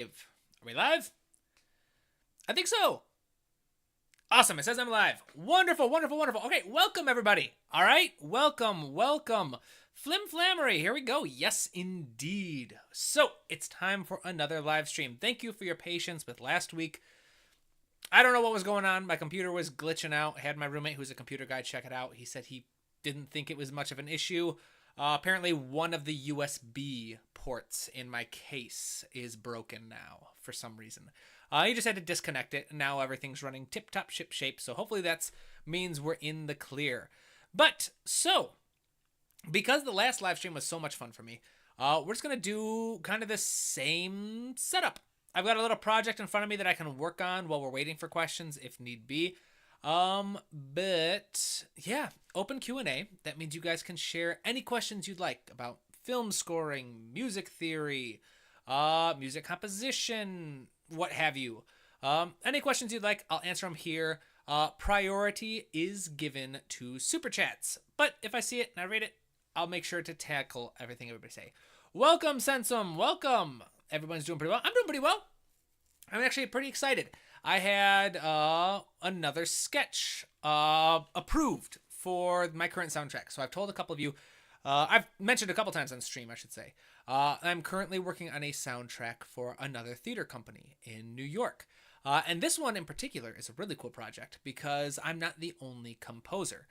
Are we live? I think so. Awesome. It says I'm live. Wonderful, wonderful, wonderful. Okay, welcome everybody. All right, welcome, welcome. Flim Flammery, here we go. Yes, indeed. So it's time for another live stream. Thank you for your patience with last week. I don't know what was going on. My computer was glitching out. I had my roommate, who's a computer guy, check it out. He said he didn't think it was much of an issue. Apparently, one of the USB ports in my case is broken now for some reason. He just had to disconnect it, and now everything's running tip-top ship shape. So hopefully that means we're in the clear. But so, because the last live stream was so much fun for me, we're just gonna do kind of the same setup. I've got a little project in front of me that I can work on while we're waiting for questions if need be. But yeah, open Q&A. That means you guys can share any questions you'd like about film scoring, music theory, music composition, what have you. Any questions you'd like, I'll answer them here. Priority is given to super chats, but if I see it and I read it, I'll make sure to tackle everything everybody say. Welcome, Sensum. Welcome. Everyone's doing pretty well. I'm doing pretty well. I'm actually pretty excited. I had another sketch approved for my current soundtrack. So I've told a couple of you, I've mentioned a couple times on stream, I should say. I'm currently working on a soundtrack for another theater company in New York. And this one in particular is a really cool project because I'm not the only composer.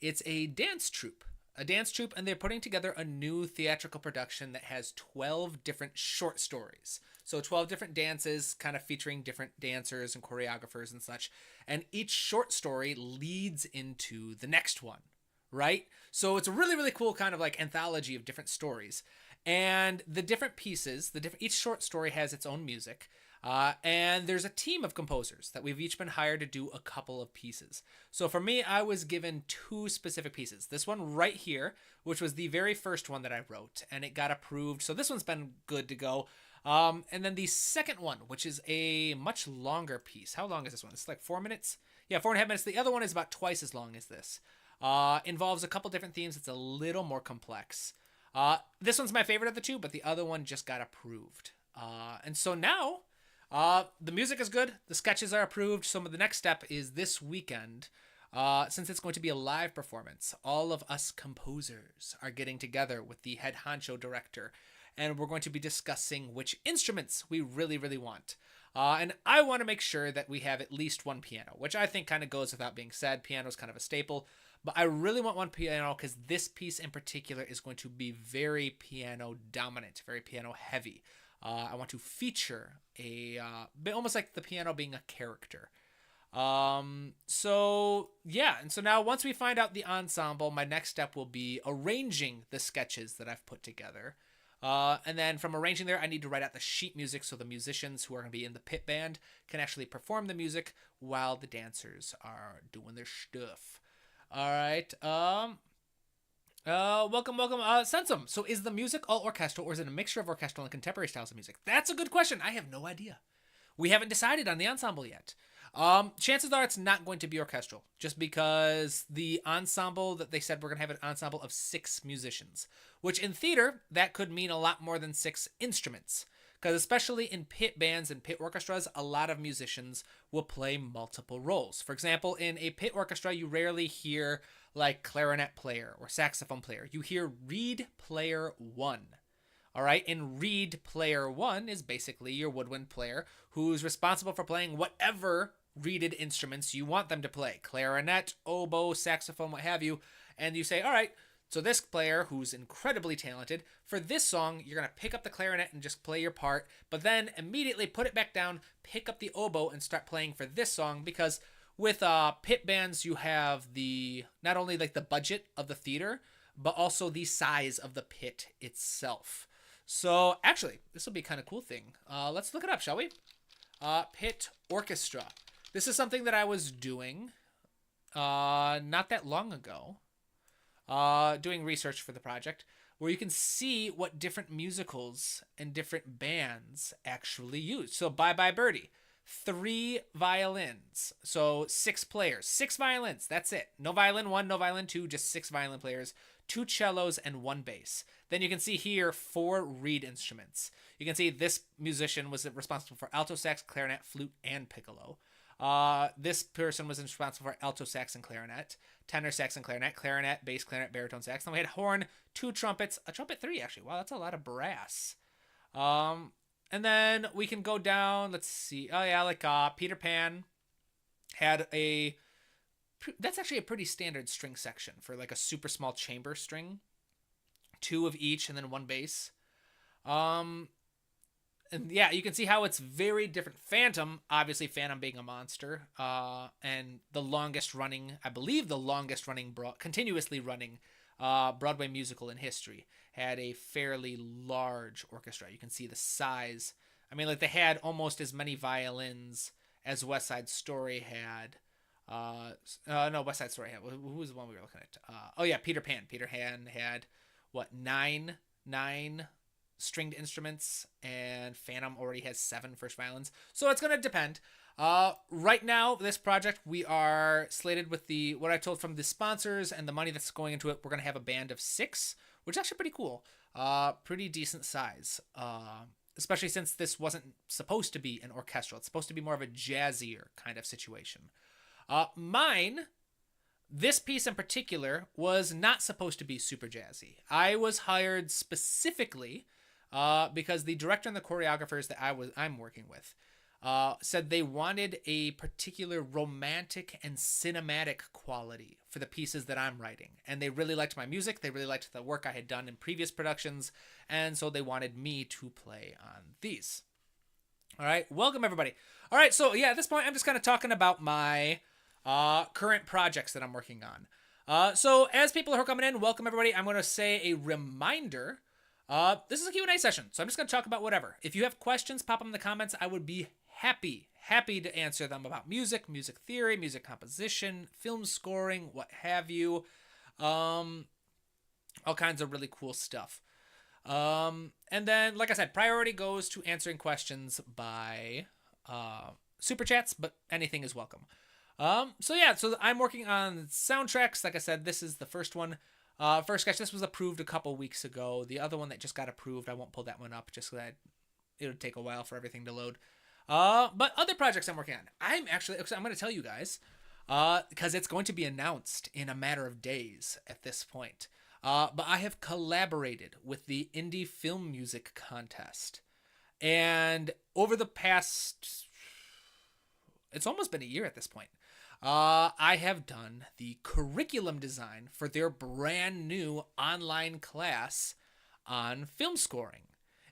It's a dance troupe. And they're putting together a new theatrical production that has 12 different short stories. So 12 different dances kind of featuring different dancers and choreographers and such. And each short story leads into the next one, right? So it's a really, really cool kind of like anthology of different stories. And the different pieces, each short story has its own music. And there's a team of composers that we've each been hired to do a couple of pieces. So for me, I was given two specific pieces. This one right here, which was the very first one that I wrote, and it got approved. So this one's been good to go. And then the second one, which is a much longer piece. How long is this one? It's like 4 minutes? Yeah, 4.5 minutes. The other one is about twice as long as this. Involves a couple different themes. It's a little more complex. This one's my favorite of the two, but the other one just got approved. And so now... the music is good. The sketches are approved. So the next step is this weekend, since it's going to be a live performance, all of us composers are getting together with the head honcho director, and we're going to be discussing which instruments we really, really want. And I want to make sure that we have at least one piano, which I think kind of goes without being said. Piano is kind of a staple, but I really want one piano because this piece in particular is going to be very piano dominant, very piano heavy. I want to feature almost like the piano being a character. So yeah, and so now once we find out the ensemble, my next step will be arranging the sketches that I've put together. And then from arranging there, I need to write out the sheet music so the musicians who are going to be in the pit band can actually perform the music while the dancers are doing their stuff. All right. Welcome. Sensum. So is the music all orchestral or is it a mixture of orchestral and contemporary styles of music? That's a good question. I have no idea. We haven't decided on the ensemble yet. Chances are it's not going to be orchestral just because the ensemble that they said we're going to have an ensemble of 6 musicians, which in theater, that could mean a lot more than 6 instruments. Because especially in pit bands and pit orchestras, a lot of musicians will play multiple roles. For example, in a pit orchestra, you rarely hear like clarinet player or saxophone player. You hear reed player 1. All right, and reed player 1 is basically your woodwind player who's responsible for playing whatever reeded instruments you want them to play. Clarinet, oboe, saxophone, what have you. And you say, all right, so this player, who's incredibly talented, for this song, you're going to pick up the clarinet and just play your part, but then immediately put it back down, pick up the oboe, and start playing for this song, because with pit bands, you have not only like the budget of the theater, but also the size of the pit itself. So actually, this will be a kind of cool thing. Let's look it up, shall we? Pit orchestra. This is something that I was doing not that long ago. Doing research for the project, where you can see what different musicals and different bands actually use. So Bye Bye Birdie, 3 violins, so 6 players, 6 violins, that's it. No violin 1, no violin 2, just 6 violin players, 2 cellos, and 1 bass. Then you can see here 4 reed instruments. You can see this musician was responsible for alto sax, clarinet, flute, and piccolo. This person was responsible for alto sax and clarinet, tenor sax and clarinet, bass clarinet, baritone sax. Then we had horn, 2 trumpets, a trumpet 3 actually. Wow, that's a lot of brass. And then we can go down. Let's see. Oh yeah, like Peter Pan had a. That's actually a pretty standard string section for like a super small chamber string. 2 of each, and then 1 bass. And yeah, you can see how it's very different. Phantom, obviously Phantom being a monster, and the longest running, I believe the longest running, continuously running Broadway musical in history, had a fairly large orchestra. You can see the size. I mean, like they had almost as many violins as West Side Story had. No, West Side Story had. Who was the one we were looking at? Oh yeah, Peter Pan. Peter Pan had what, nine stringed instruments, and Phantom already has 7 first violins. So it's gonna depend. Right now, this project, we are slated with what I told from the sponsors and the money that's going into it. We're gonna have a band of 6, which is actually pretty cool. Pretty decent size. Especially since this wasn't supposed to be an orchestral. It's supposed to be more of a jazzier kind of situation. This piece in particular was not supposed to be super jazzy. I was hired specifically because the director and the choreographers that I'm working with said they wanted a particular romantic and cinematic quality for the pieces that I'm writing. And they really liked my music. They really liked the work I had done in previous productions. And so they wanted me to play on these. All right. Welcome, everybody. All right. So, yeah, at this point, I'm just kind of talking about my current projects that I'm working on. So as people are coming in, welcome, everybody. I'm going to say a reminder. This is a Q&A session, so I'm just going to talk about whatever. If you have questions, pop them in the comments. I would be happy to answer them about music, music theory, music composition, film scoring, what have you. All kinds of really cool stuff. And then, like I said, priority goes to answering questions by super chats, but anything is welcome. So I'm working on soundtracks. Like I said, this is the first one. First sketch, this was approved a couple weeks ago. The other one that just got approved, I won't pull that one up just because it would take a while for everything to load. But other projects I'm working on. I'm going to tell you guys, because it's going to be announced in a matter of days at this point. But I have collaborated with the Indie Film Music Contest. And over the past, it's almost been a year at this point. I have done the curriculum design for their brand new online class on film scoring.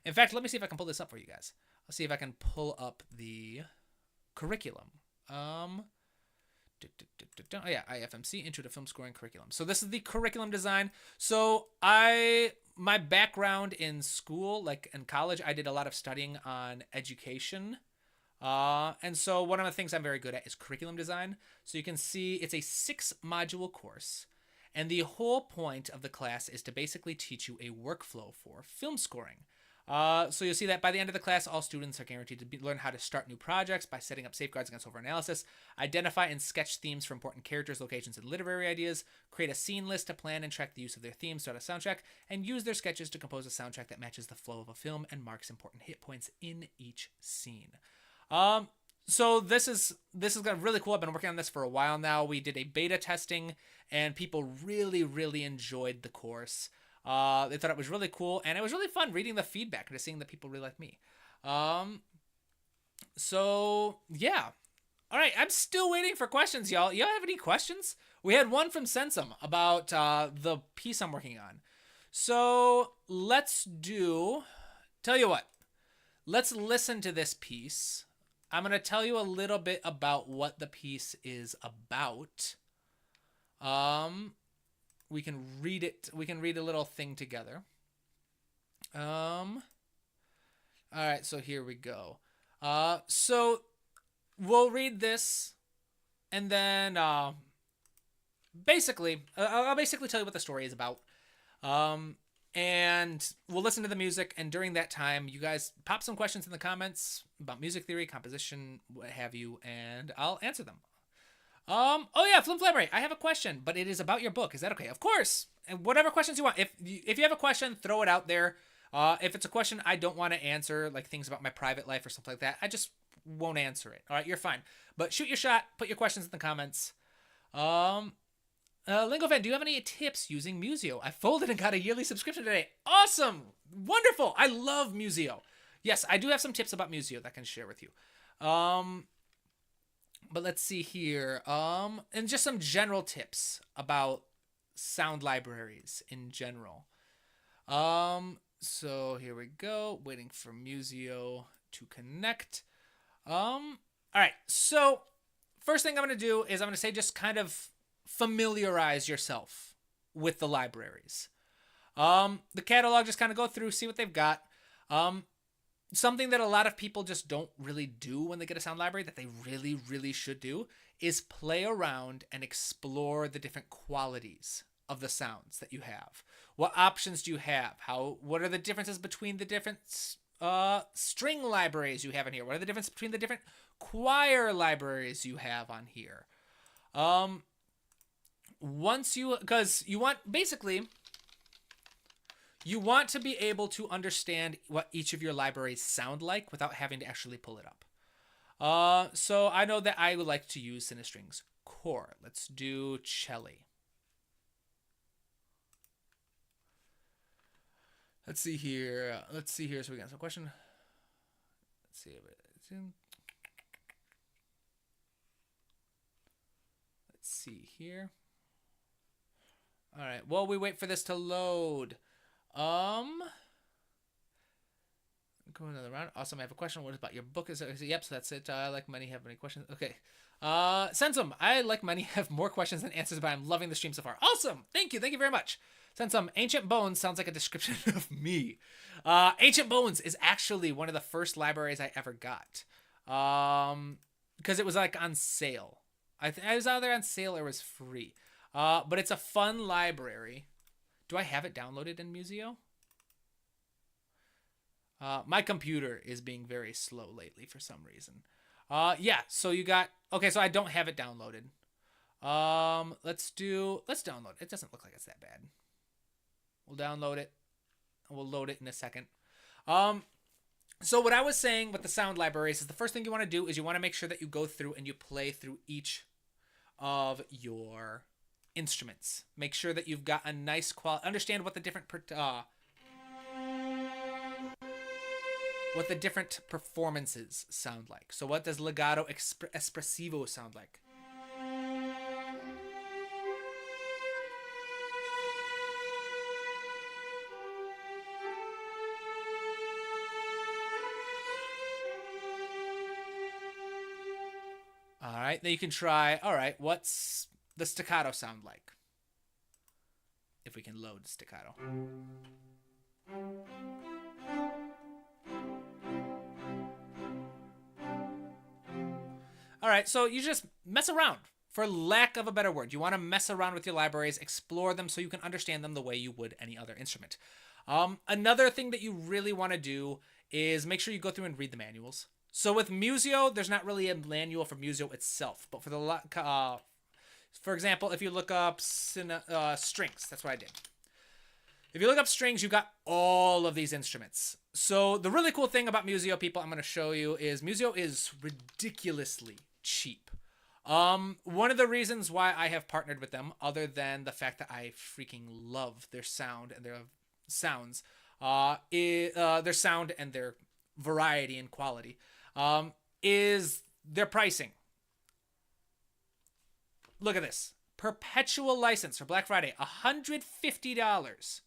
In fact, let me see if I can pull this up for you guys. Let's see if I can pull up the curriculum. Oh yeah, IFMC, Intro to Film Scoring Curriculum. So this is the curriculum design. So my background in school, like in college, I did a lot of studying on education. And so one of the things I'm very good at is curriculum design. So you can see it's a 6-module course. And the whole point of the class is to basically teach you a workflow for film scoring. So you'll see that by the end of the class, all students are guaranteed to learn how to start new projects by setting up safeguards against overanalysis, identify and sketch themes for important characters, locations, and literary ideas, create a scene list to plan and track the use of their themes throughout a soundtrack, and use their sketches to compose a soundtrack that matches the flow of a film and marks important hit points in each scene. So this is really cool. I've been working on this for a while now. We did a beta testing and people really, really enjoyed the course. They thought it was really cool and it was really fun reading the feedback and just seeing that people really like me. So yeah. All right. I'm still waiting for questions, y'all. Y'all have any questions? We had one from Sensum about, the piece I'm working on. So tell you what, let's listen to this piece. I'm going to tell you a little bit about what the piece is about. We can read it. We can read a little thing together. All right, so here we go. So we'll read this and then basically I'll basically tell you what the story is about. And we'll listen to the music, and during that time, you guys pop some questions in the comments about music theory, composition, what have you, and I'll answer them. Oh yeah, Flim Flammery. I have a question, but it is about your book. Is that okay? Of course. And whatever questions you want. If you have a question, throw it out there. If it's a question I don't want to answer, like things about my private life or something like that, I just won't answer it. All right, you're fine. But shoot your shot. Put your questions in the comments. Um, Lingo fan, do you have any tips using Museo? I folded and got a yearly subscription today. Awesome, wonderful. I love Museo. Yes, I do have some tips about Museo that I can share with you. Um, but let's see here. And just some general tips about sound libraries in general. So here we go. Waiting for Museo to connect. All right. So first thing I'm going to do is I'm going to say just kind of familiarize yourself with the libraries. The catalog, just kind of go through, see what they've got. Something that a lot of people just don't really do when they get a sound library that they really, really should do is play around and explore the different qualities of the sounds that you have. What options do you have? What are the differences between the different string libraries you have in here? What are the differences between the different choir libraries you have on here? Because you want, basically, you want to be able to understand what each of your libraries sound like without having to actually pull it up. So I know that I would like to use Cinestrings Core. Let's do cello. Let's see here. So we got some question. Let's see if it's in. Let's see here. All right. While we wait for this to load. Go another round. Awesome. I have a question. What about your book? Yep. So that's it. I like many have many questions. Okay. Sensum. I like many have more questions than answers, but I'm loving the stream so far. Awesome. Thank you. Thank you very much. Sensum. Ancient Bones sounds like a description of me. Ancient Bones is actually one of the first libraries I ever got. Because it was like on sale. I was either on sale or it was free. But it's a fun library. Do I have it downloaded in Museo? My computer is being very slow lately for some reason. Yeah, so you got... Okay, so I don't have it downloaded. Let's download it. It doesn't look like it's that bad. We'll download it. We'll load it in a second. So what I was saying with the sound libraries is the first thing you want to do is you want to make sure that you go through and you play through each of your instruments. Make sure that you've got a nice quality... Understand what the different... what the different performances sound like. So what does legato espressivo sound like? All right, then you can try, all right, what's the staccato sound like? If we can load staccato. All right, so you just mess around, for lack of a better word. You want to mess around with your libraries, explore them so you can understand them the way you would any other instrument. Another thing that you really want to do is make sure you go through and read the manuals. So with Museo, there's not really a manual for Museo itself, but for example, if you look up strings, that's what I did. If you look up strings, you've got all of these instruments. So the really cool thing about Museo, people, I'm going to show you is Museo is ridiculously cheap. One of the reasons why I have partnered with them, other than the fact that I freaking love their sound and their sounds, their sound and their variety and quality, is their pricing. Look at this. Perpetual license for Black Friday, $150.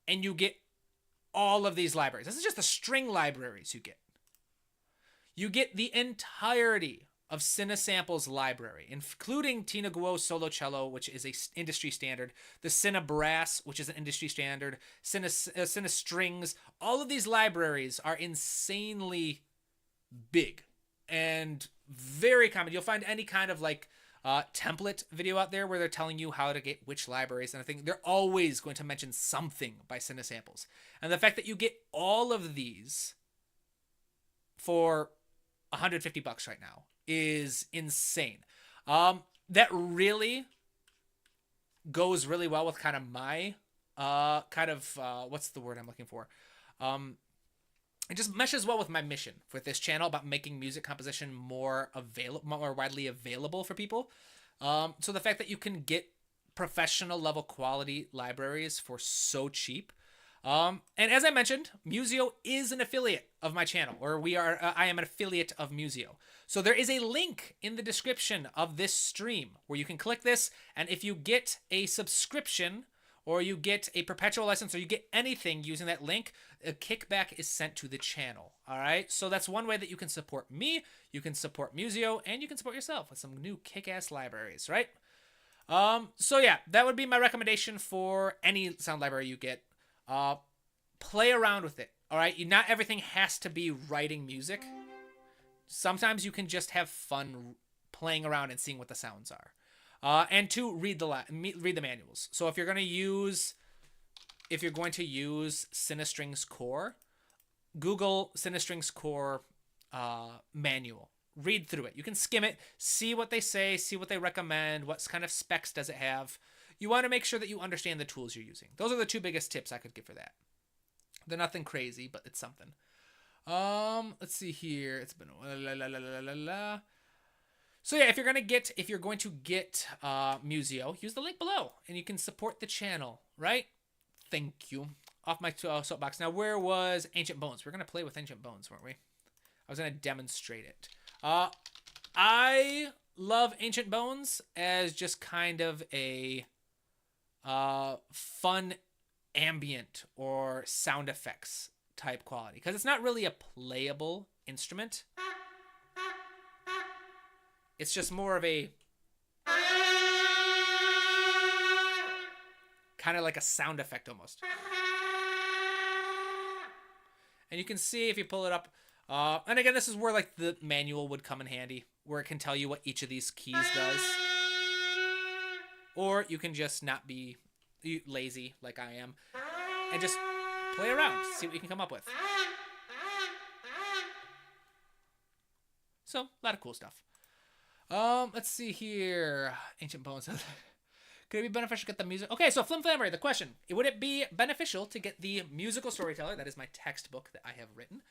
And you get all of these libraries. This is just the string libraries you get. You get the entirety of Cinesample's library, including Tina Guo Solo Cello, which is a industry standard, the Cine Brass, which is an industry standard, Cine Strings. All of these libraries are insanely big and very common. You'll find any kind of like template video out there where they're telling you how to get which libraries, and I think they're always going to mention something by Cinesamples. And the fact that you get all of these for $150 right now is insane. That really goes really well with kind of my what's the word I'm looking for? Um, it just meshes well with my mission with this channel about making music composition more widely available for people. So the fact that you can get professional level quality libraries for so cheap. And as I mentioned, Museo is an affiliate of my channel, or I am an affiliate of Museo. So there is a link in the description of this stream where you can click this, and if you get a subscription or you get a perpetual license or you get anything using that link, a kickback is sent to the channel. All right. So that's one way that you can support me, you can support Museo, and you can support yourself with some new kick-ass libraries, right? So yeah, that would be my recommendation for any sound library you get. Play around with it. All right. Not everything has to be writing music. Sometimes you can just have fun playing around and seeing what the sounds are. And two, read the manuals. So if you're going to use Cinestrings Core, Google Cinestrings Core manual. Read through it. You can skim it, see what they say, see what they recommend, what kind of specs does it have. You want to make sure that you understand the tools you're using. Those are the two biggest tips I could give for that. They're nothing crazy, but it's something. Let's see here. It's been So yeah, if you're going to get Museo, use the link below, and you can support the channel, right? Thank you. Off my soapbox. Now, where was Ancient Bones? We're gonna play with Ancient Bones, weren't we? I was gonna demonstrate it. I love Ancient Bones as just kind of a fun ambient or sound effects type quality, because it's not really a playable instrument. It's just more of a kind of like a sound effect almost. And you can see if you pull it up. And again, this is where like the manual would come in handy, where it can tell you what each of these keys does. Or you can just not be lazy like I am and just play around, see what you can come up with. So, a lot of cool stuff. Let's see here. Ancient Bones. Could it be beneficial to get the music? Okay, so Flim Flammery, the question. Would it be beneficial to get the musical storyteller, that is my textbook that I have written,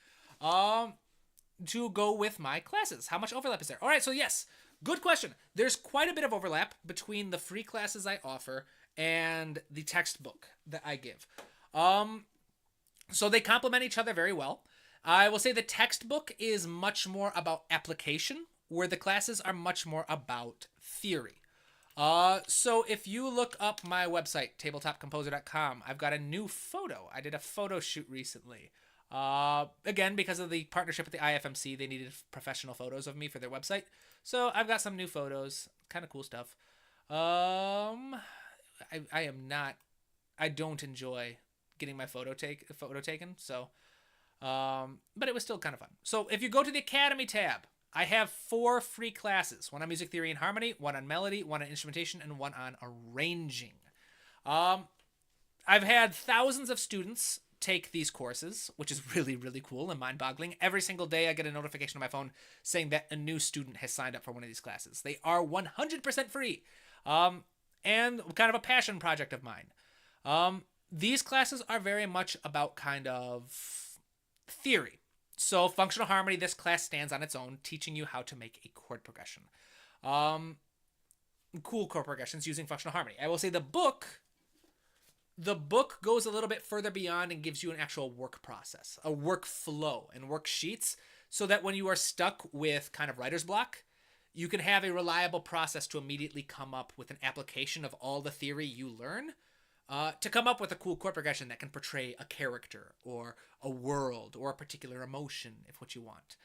to go with my classes? How much overlap is there? All right, so yes, good question. There's quite a bit of overlap between the free classes I offer and the textbook that I give. So they complement each other very well. I will say the textbook is much more about application, where the classes are much more about theory. So if you look up my website, tabletopcomposer.com, I've got a new photo. I did a photo shoot recently. Again, because of the partnership with the IFMC, they needed professional photos of me for their website. So I've got some new photos, kind of cool stuff. I don't enjoy getting my photo taken. So, but it was still kind of fun. So if you go to the Academy tab, I have 4 free classes, one on music theory and harmony, one on melody, one on instrumentation, and one on arranging. I've had thousands of students take these courses, which is really, really cool and mind-boggling. Every single day I get a notification on my phone saying that a new student has signed up for one of these classes. They are 100% free, and kind of a passion project of mine. These classes are very much about kind of theory. So functional harmony, this class stands on its own, teaching you how to make a chord progression. Cool chord progressions using functional harmony. I will say the book goes a little bit further beyond and gives you an actual work process, a workflow and worksheets, so that when you are stuck with kind of writer's block, you can have a reliable process to immediately come up with an application of all the theory you learn, to come up with a cool chord progression that can portray a character or a world or a particular emotion, if what you want.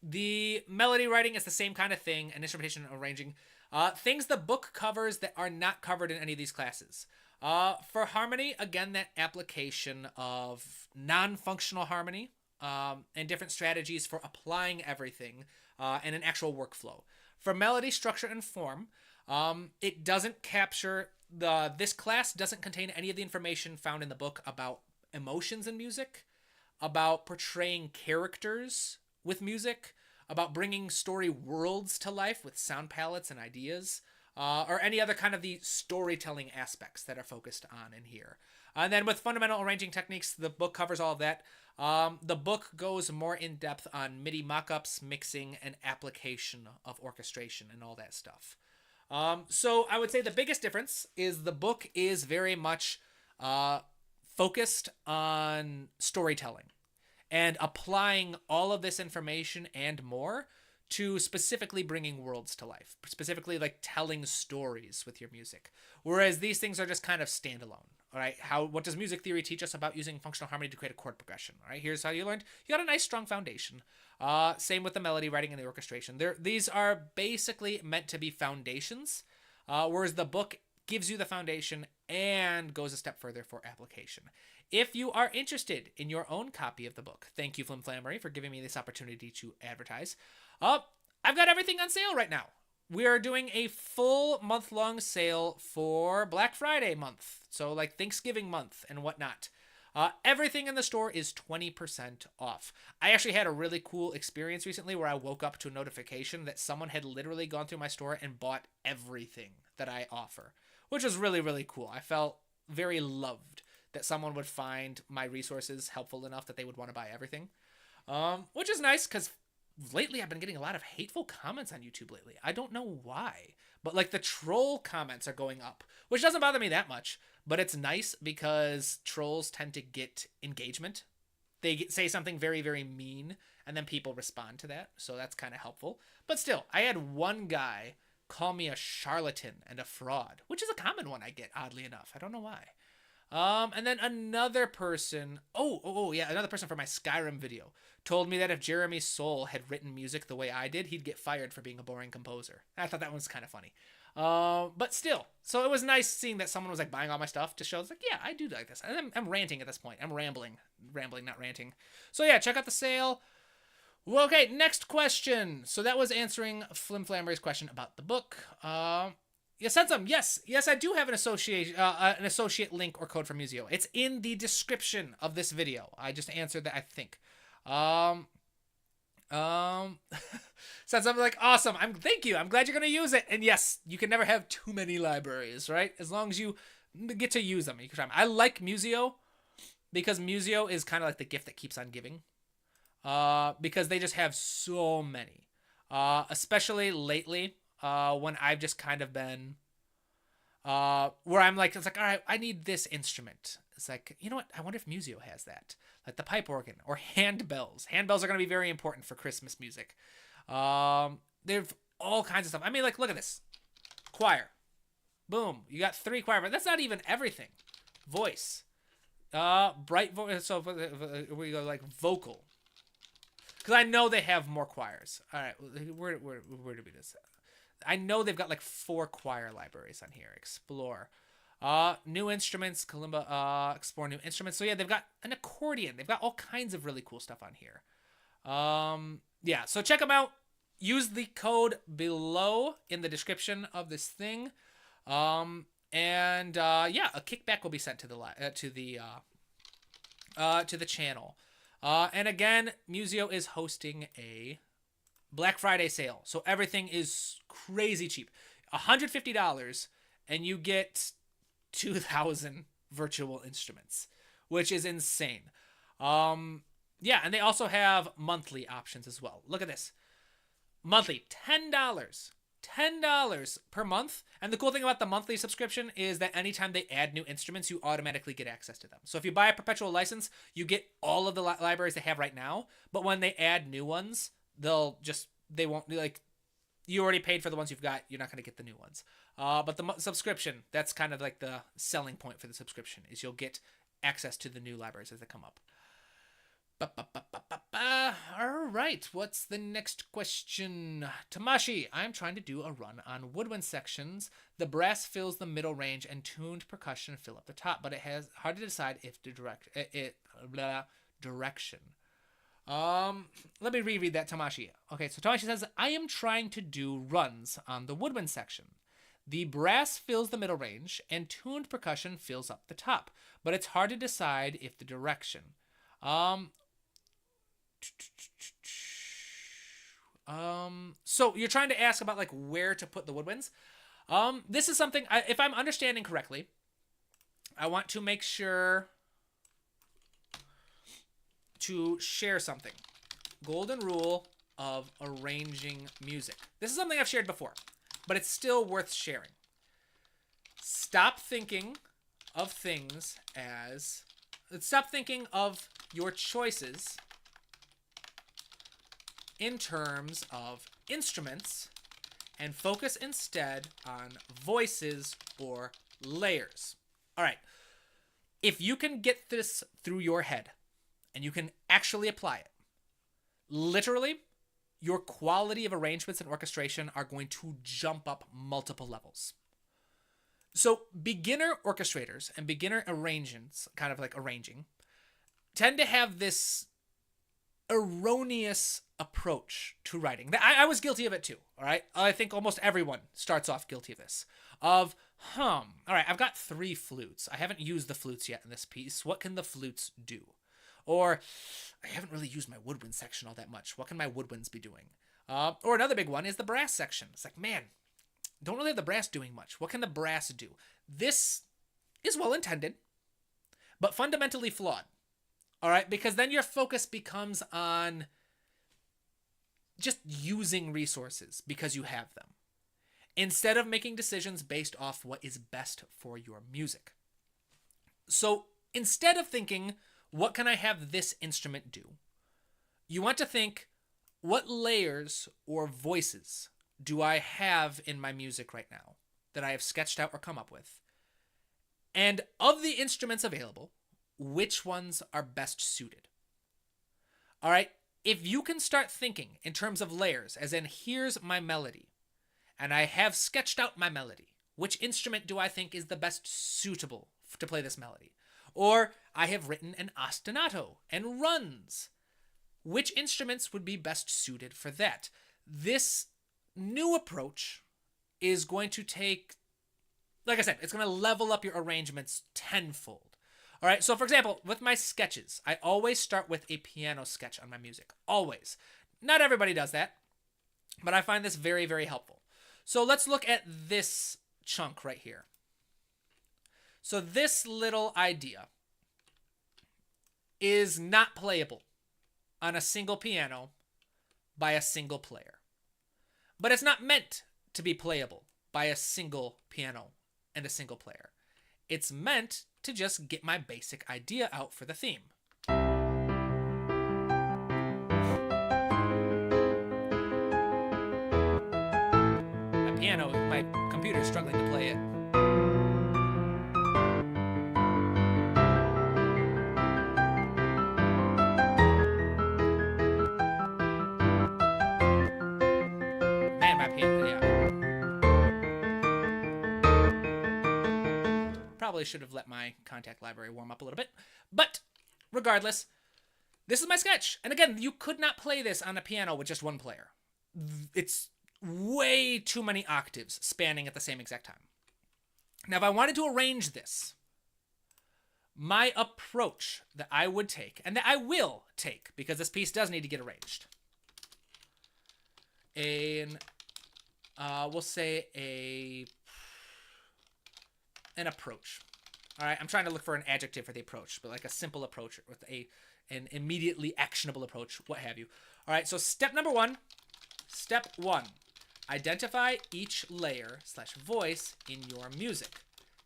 The melody writing is the same kind of thing, and instrumentation and arranging. Things the book covers that are not covered in any of these classes. For harmony, again, that application of non-functional harmony, and different strategies for applying everything, and an actual workflow. For melody, structure, and form, it doesn't capture this class doesn't contain any of the information found in the book about emotions in music, about portraying characters with music, about bringing story worlds to life with sound palettes and ideas, or any other kind of the storytelling aspects that are focused on in here. And then with fundamental arranging techniques, the book covers all of that. The book goes more in depth on MIDI mockups, mixing, and application of orchestration and all that stuff. So I would say the biggest difference is the book is very much focused on storytelling and applying all of this information and more to specifically bringing worlds to life, specifically like telling stories with your music. Whereas these things are just kind of standalone. All right, what does music theory teach us about using functional harmony to create a chord progression? All right, here's how you learned. You got a nice strong foundation. Same with the melody writing and the orchestration. These are basically meant to be foundations, whereas the book gives you the foundation and goes a step further for application. If you are interested in your own copy of the book, thank you, Flimflammery, for giving me this opportunity to advertise. I've got everything on sale right now. We are doing a full month-long sale for Black Friday month, so like Thanksgiving month and whatnot. Everything in the store is 20% off. I actually had a really cool experience recently where I woke up to a notification that someone had literally gone through my store and bought everything that I offer, which was really, really cool. I felt very loved that someone would find my resources helpful enough that they would want to buy everything, which is nice because lately I've been getting a lot of hateful comments on YouTube lately. I don't know why, but like the troll comments are going up, which doesn't bother me that much, but it's nice because trolls tend to get engagement. They say something very, very mean and then people respond to that. So that's kind of helpful. But still, I had one guy call me a charlatan and a fraud, which is a common one I get, oddly enough. I don't know why. And then another person, another person for my Skyrim video told me that if Jeremy Soule had written music the way I did, he'd get fired for being a boring composer. I thought that one was kind of funny. But still, so it was nice seeing that someone was like buying all my stuff to show it's like, yeah, I do like this. And I'm ranting at this point. I'm rambling, not ranting. So yeah, check out the sale. Well, okay, next question. So that was answering Flimflammery's question about the book. You said some. Yes, I do have an associate link or code for Musio. It's in the description of this video. I just answered that, I think. Said something like, awesome. Thank you. I'm glad you're gonna use it. And yes, you can never have too many libraries, right? As long as you get to use them, you can try them. I like Musio because Musio is kind of like the gift that keeps on giving. Because they just have so many. Especially lately. When I've just kind of been, where I'm like, it's like, all right, I need this instrument. It's like, you know what? I wonder if Musio has that. Like the pipe organ or handbells. Handbells are going to be very important for Christmas music. There's all kinds of stuff. I mean, like, look at this. Choir. Boom. You got 3 choir, but that's not even everything. Voice. Bright voice. So we go like vocal. Because I know they have more choirs. All right. Where do we just... I know they've got like 4 choir libraries on here. Explore. New instruments, Kalimba, explore new instruments. So yeah, they've got an accordion. They've got all kinds of really cool stuff on here. Yeah, so check them out. Use the code below in the description of this thing. Yeah, a kickback will be sent to the channel. And again, Musio is hosting a Black Friday sale. So everything is crazy cheap. $150 and you get 2,000 virtual instruments, which is insane. Yeah, and they also have monthly options as well. Look at this. Monthly, $10. $10 per month. And the cool thing about the monthly subscription is that anytime they add new instruments, you automatically get access to them. So if you buy a perpetual license, you get all of the libraries they have right now. But when they add new ones, they won't, like, you already paid for the ones you've got. You're not going to get the new ones. But the subscription, that's kind of like the selling point for the subscription, is you'll get access to the new libraries as they come up. All right, what's the next question? Tamashi, I'm trying to do a run on woodwind sections. The brass fills the middle range and tuned percussion fill up the top, but it has hard to decide if to direction. Let me reread that, Tamashi. Okay, so Tamashi says, I am trying to do runs on the woodwind section. The brass fills the middle range and tuned percussion fills up the top, but it's hard to decide if the direction. So you're trying to ask about like where to put the woodwinds. This is something, if I'm understanding correctly, I want to make sure to share something. Golden rule of arranging music. This is something I've shared before, but it's still worth sharing. Stop thinking of things as... Stop thinking of your choices in terms of instruments and focus instead on voices or layers. All right. If you can get this through your head and you can actually apply it, literally, your quality of arrangements and orchestration are going to jump up multiple levels. So beginner orchestrators and beginner arrangements, kind of like arranging, tend to have this erroneous approach to writing. I was guilty of it too, all right? I think almost everyone starts off guilty of this. All right, I've got 3 flutes. I haven't used the flutes yet in this piece. What can the flutes do? Or, I haven't really used my woodwind section all that much. What can my woodwinds be doing? Or another big one is the brass section. It's like, man, don't really have the brass doing much. What can the brass do? This is well intended, but fundamentally flawed. All right, because then your focus becomes on just using resources because you have them, instead of making decisions based off what is best for your music. So instead of thinking, what can I have this instrument do? You want to think, what layers or voices do I have in my music right now that I have sketched out or come up with? And of the instruments available, which ones are best suited? All right, if you can start thinking in terms of layers, as in here's my melody, and I have sketched out my melody, which instrument do I think is the best suitable to play this melody? Or I have written an ostinato and runs. Which instruments would be best suited for that? This new approach is going to take, like I said, it's going to level up your arrangements tenfold. All right, so for example, with my sketches, I always start with a piano sketch on my music. Always. Not everybody does that, but I find this very, very helpful. So let's look at this chunk right here. So this little idea is not playable on a single piano by a single player. But it's not meant to be playable by a single piano and a single player. It's meant to just get my basic idea out for the theme. My piano, my computer's struggling to play it. Man, my piano, yeah. Probably should have let my contact library warm up a little bit. But regardless, this is my sketch. And again, you could not play this on a piano with just one player. It's way too many octaves spanning at the same exact time. Now, if I wanted to arrange this, my approach that I would take, and that I will take, because this piece does need to get arranged, we'll say an approach. All right, I'm trying to look for an adjective for the approach, but like a simple approach with an immediately actionable approach, what have you. All right, so step one, identify each layer / voice in your music.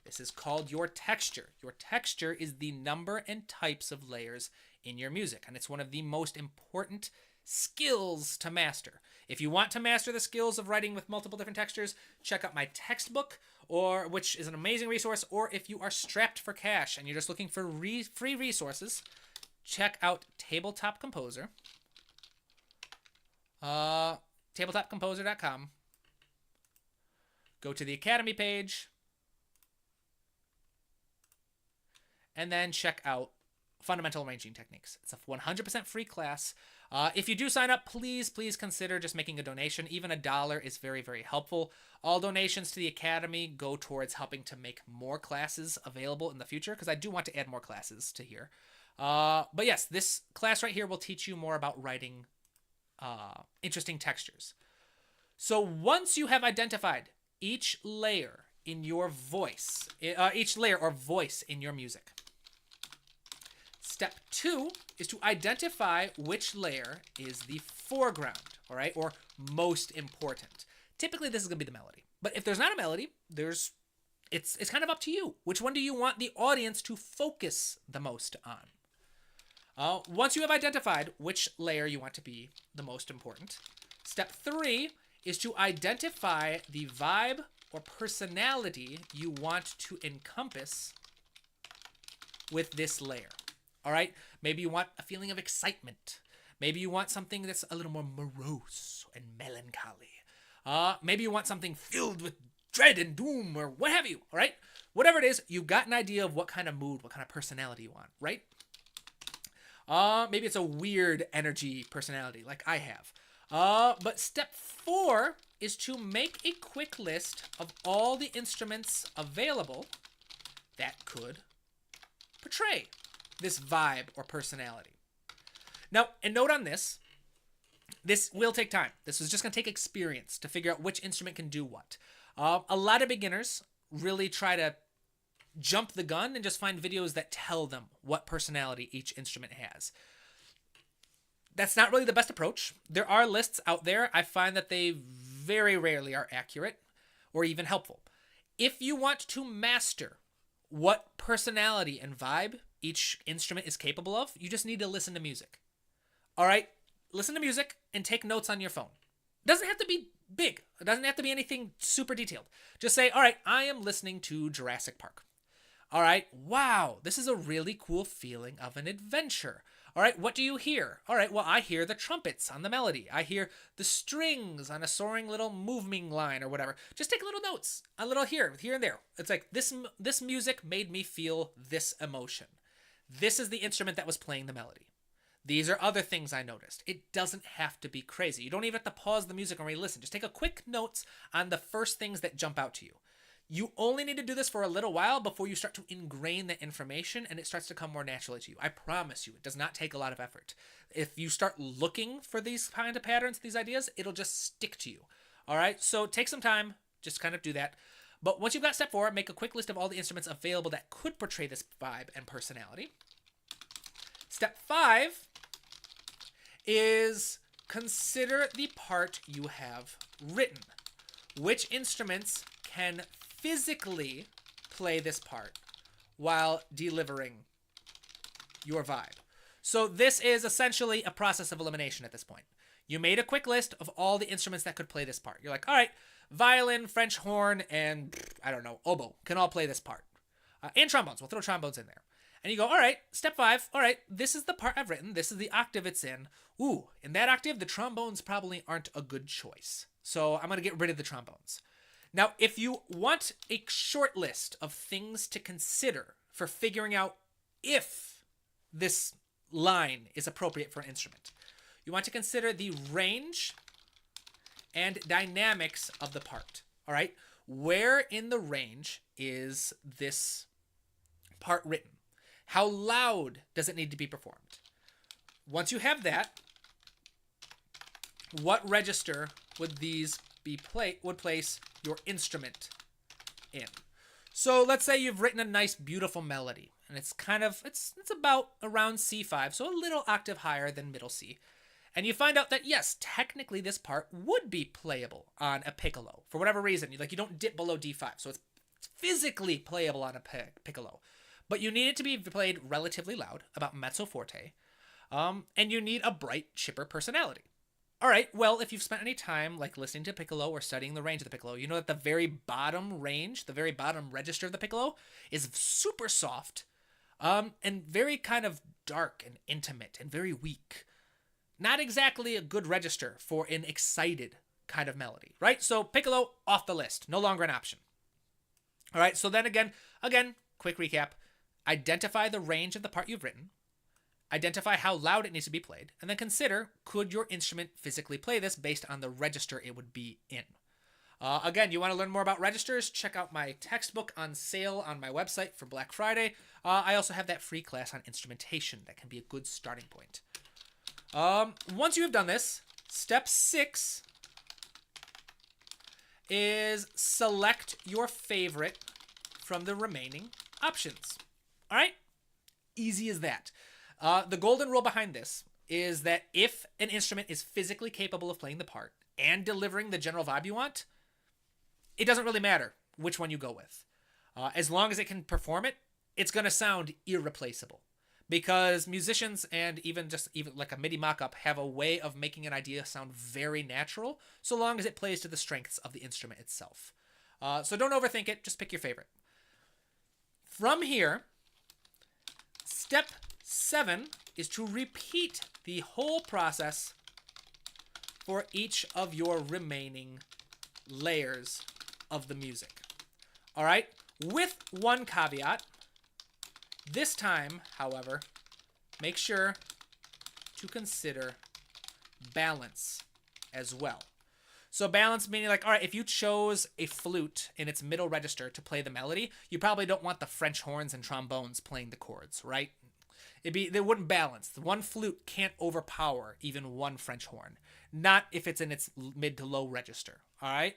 This is called your texture. Your texture is the number and types of layers in your music, and it's one of the most important skills to master. If you want to master the skills of writing with multiple different textures, check out my textbook, which is an amazing resource, or if you are strapped for cash and you're just looking for free resources, check out Tabletop Composer. Tabletopcomposer.com. Go to the Academy page, and then check out Fundamental Arranging Techniques. It's a 100% free class. If you do sign up, please consider just making a donation. Even $1 is very, very helpful. All donations to the Academy go towards helping to make more classes available in the future, because I do want to add more classes to here. But yes, this class right here will teach you more about writing interesting textures. So once you have identified each layer in your voice, each layer or voice in your music, step 2 is to identify which layer is the foreground, all right, or most important. Typically, this is going to be the melody. But if there's not a melody, it's kind of up to you. Which one do you want the audience to focus the most on? Once you have identified which layer you want to be the most important, step 3 is to identify the vibe or personality you want to encompass with this layer. All right? Maybe you want a feeling of excitement. Maybe you want something that's a little more morose and melancholy. Maybe you want something filled with dread and doom or what have you. All right? Whatever it is, you've got an idea of what kind of mood, what kind of personality you want, right? Maybe it's a weird energy personality like I have. But step 4 is to make a quick list of all the instruments available that could portray this vibe or personality. Now, a note on this will take time. This is just going to take experience to figure out which instrument can do what. A lot of beginners really try to jump the gun and just find videos that tell them what personality each instrument has. That's not really the best approach. There are lists out there. I find that they very rarely are accurate or even helpful. If you want to master what personality and vibe each instrument is capable of, you just need to listen to music. All right? Listen to music and take notes on your phone. It doesn't have to be big. It doesn't have to be anything super detailed. Just say, all right, I am listening to Jurassic Park. All right, wow, this is a really cool feeling of an adventure. All right, what do you hear? All right, well, I hear the trumpets on the melody. I hear the strings on a soaring little moving line or whatever. Just take little notes, a little here and there. It's like this music made me feel this emotion. This is the instrument that was playing the melody. These are other things I noticed. It doesn't have to be crazy. You don't even have to pause the music and re-listen. Just take a quick notes on the first things that jump out to you. You only need to do this for a little while before you start to ingrain that information and it starts to come more naturally to you. I promise you, it does not take a lot of effort. If you start looking for these kind of patterns, these ideas, it'll just stick to you. All right, so take some time, just kind of do that. But once you've got step 4, make a quick list of all the instruments available that could portray this vibe and personality. Step 5 is consider the part you have written. Which instruments can physically play this part while delivering your vibe? So this is essentially a process of elimination at this point. You made a quick list of all the instruments that could play this part. You're like, all right, violin, French horn, and I don't know, oboe can all play this part. And trombones. We'll throw trombones in there. And you go, all right, step 5, all right, this is the part I've written. This is the octave it's in. Ooh, in that octave, the trombones probably aren't a good choice. So I'm going to get rid of the trombones. Now, if you want a short list of things to consider for figuring out if this line is appropriate for an instrument, you want to consider the range and dynamics of the part, all right? Where in the range is this part written? How loud does it need to be performed? Once you have that, what register would these would place your instrument in? So let's say you've written a nice, beautiful melody, and it's about around C5, so a little octave higher than middle C. And you find out that, yes, technically this part would be playable on a piccolo. For whatever reason, you don't dip below D5, so it's physically playable on a piccolo. But you need it to be played relatively loud, about mezzo forte, and you need a bright, chipper personality. All right, well, if you've spent any time listening to piccolo or studying the range of the piccolo, you know that the very bottom range, the very bottom register of the piccolo is super soft and very kind of dark and intimate and very weak. Not exactly a good register for an excited kind of melody, right? So piccolo off the list, no longer an option. All right, so then again, quick recap. Identify the range of the part you've written. Identify how loud it needs to be played. And then consider, could your instrument physically play this based on the register it would be in? Again, you want to learn more about registers? Check out my textbook on sale on my website for Black Friday. I also have that free class on instrumentation that can be a good starting point. Once you have done this, step 6 is select your favorite from the remaining options. All right? Easy as that. The golden rule behind this is that if an instrument is physically capable of playing the part and delivering the general vibe you want, it doesn't really matter which one you go with. As long as it can perform it, it's going to sound irreplaceable. Because musicians and even like a MIDI mock-up have a way of making an idea sound very natural, so long as it plays to the strengths of the instrument itself. So don't overthink it, just pick your favorite. From here, step 7 is to repeat the whole process for each of your remaining layers of the music. All right? With one caveat. This time, however, make sure to consider balance as well. So balance meaning like, all right, if you chose a flute in its middle register to play the melody, you probably don't want the French horns and trombones playing the chords, right? They wouldn't balance. One flute can't overpower even one French horn. Not if it's in its mid to low register, all right?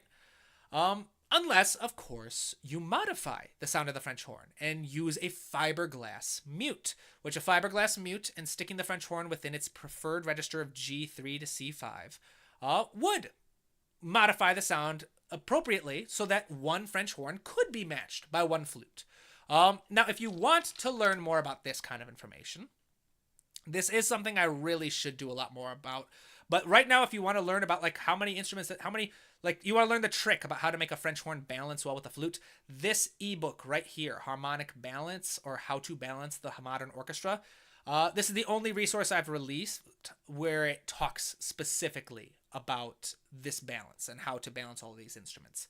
Unless, of course, you modify the sound of the French horn and use a fiberglass mute, which a fiberglass mute and sticking the French horn within its preferred register of G3 to C5 would modify the sound appropriately so that one French horn could be matched by one flute. Now, if you want to learn more about this kind of information, this is something I really should do a lot more about. But right now, if you want to learn about like you want to learn the trick about how to make a French horn balance well with a flute, this ebook right here, Harmonic Balance or How to Balance the Modern Orchestra, this is the only resource I've released where it talks specifically about this balance and how to balance all of these instruments.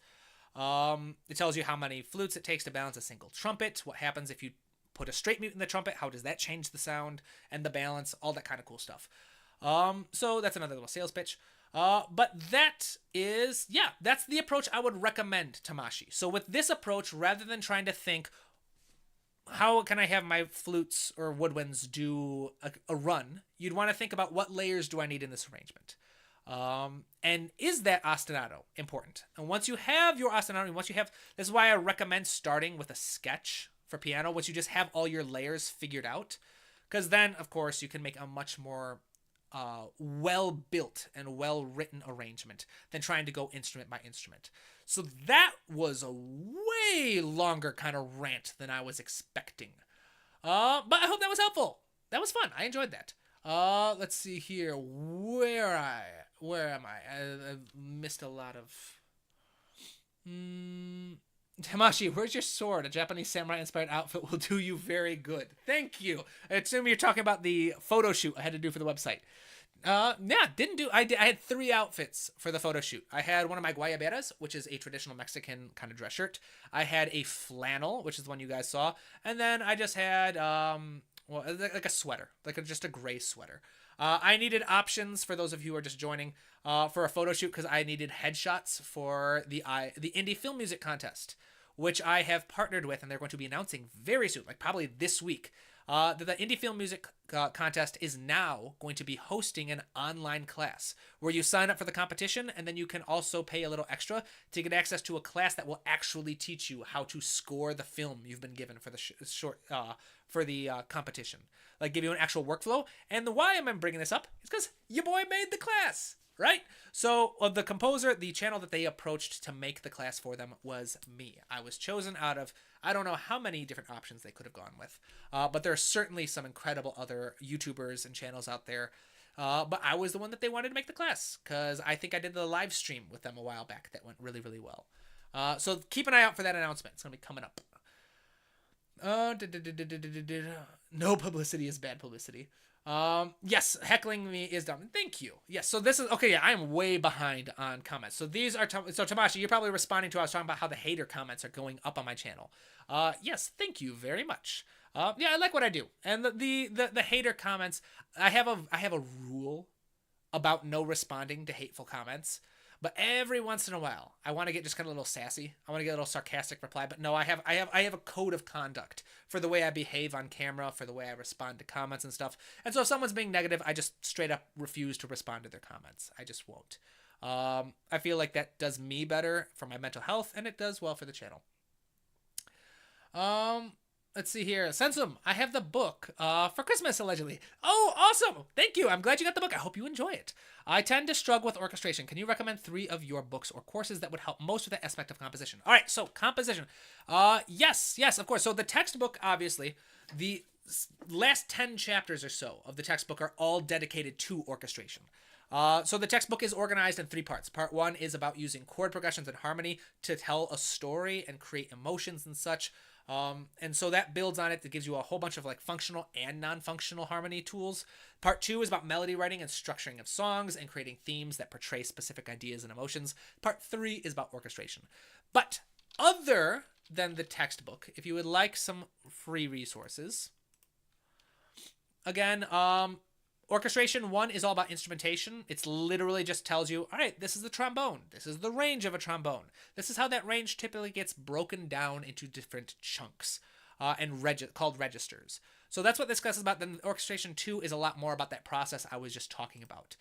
It tells you how many flutes it takes to balance a single trumpet, what happens if you put a straight mute in the trumpet, how does that change the sound and the balance, all that kind of cool stuff. So that's another little sales pitch. But that's the approach I would recommend, Tamashi. So with this approach, rather than trying to think, how can I have my flutes or woodwinds do a run, you'd want to think about what layers do I need in this arrangement. And is that ostinato important? And once you have your ostinato, this is why I recommend starting with a sketch for piano, once you just have all your layers figured out. Because then, of course, you can make a much more well-built and well-written arrangement than trying to go instrument by instrument. So that was a way longer kind of rant than I was expecting. But I hope that was helpful. That was fun. I enjoyed that. Let's see here. Where am I? I've missed a lot of... Tamashi, where's your sword? A Japanese samurai-inspired outfit will do you very good. Thank you. I assume you're talking about the photo shoot I had to do for the website. I had 3 outfits for the photo shoot. I had one of my guayaberas, which is a traditional Mexican kind of dress shirt. I had a flannel, which is the one you guys saw. And then I just had, like a sweater, just a gray sweater. I needed options for those of you who are just joining for a photo shoot because I needed headshots for the Indie Film Music Contest, which I have partnered with, and they're going to be announcing very soon, like probably this week. That the Indie Film Music Contest is now going to be hosting an online class where you sign up for the competition, and then you can also pay a little extra to get access to a class that will actually teach you how to score the film you've been given for the competition. Like give you an actual workflow. And why am I bringing this up is because your boy made the class, right? So the composer, the channel that they approached to make the class for them was me. I was chosen out of, I don't know how many different options they could have gone with, but there are certainly some incredible other YouTubers and channels out there. But I was the one that they wanted to make the class because I think I did the live stream with them a while back that went really, really well. So keep an eye out for that announcement. It's going to be coming up. No publicity is bad publicity. Yes, heckling me is dumb. Thank you. Yes, so this is okay. Yeah, I am way behind on comments. So these are so Tamashi, you're probably responding to. I was talking about how the hater comments are going up on my channel. Yes, thank you very much. Yeah, I like what I do, and the hater comments. I have a rule about no responding to hateful comments. But every once in a while, I want to get just kind of a little sassy. I want to get a little sarcastic reply. But no, I have a code of conduct for the way I behave on camera, for the way I respond to comments and stuff. And so if someone's being negative, I just straight up refuse to respond to their comments. I just won't. I feel like that does me better for my mental health, and it does well for the channel. Let's see here. Sensum, I have the book for Christmas, allegedly. Oh, awesome. Thank you. I'm glad you got the book. I hope you enjoy it. I tend to struggle with orchestration. Can you recommend 3 of your books or courses that would help most with that aspect of composition? All right, so composition. Yes, of course. So the textbook, obviously, the last 10 chapters or so of the textbook are all dedicated to orchestration. So the textbook is organized in 3 parts. Part 1 is about using chord progressions and harmony to tell a story and create emotions and such. And so that builds on it. That gives you a whole bunch of like functional and non-functional harmony tools. Part 2 is about melody writing and structuring of songs and creating themes that portray specific ideas and emotions. Part 3 is about orchestration. But other than the textbook, if you would like some free resources, again, Orchestration 1 is all about instrumentation. It's literally just tells you, all right, this is the trombone. This is the range of a trombone. This is how that range typically gets broken down into different chunks and called registers. So that's what this class is about. Then Orchestration 2 is a lot more about that process I was just talking about.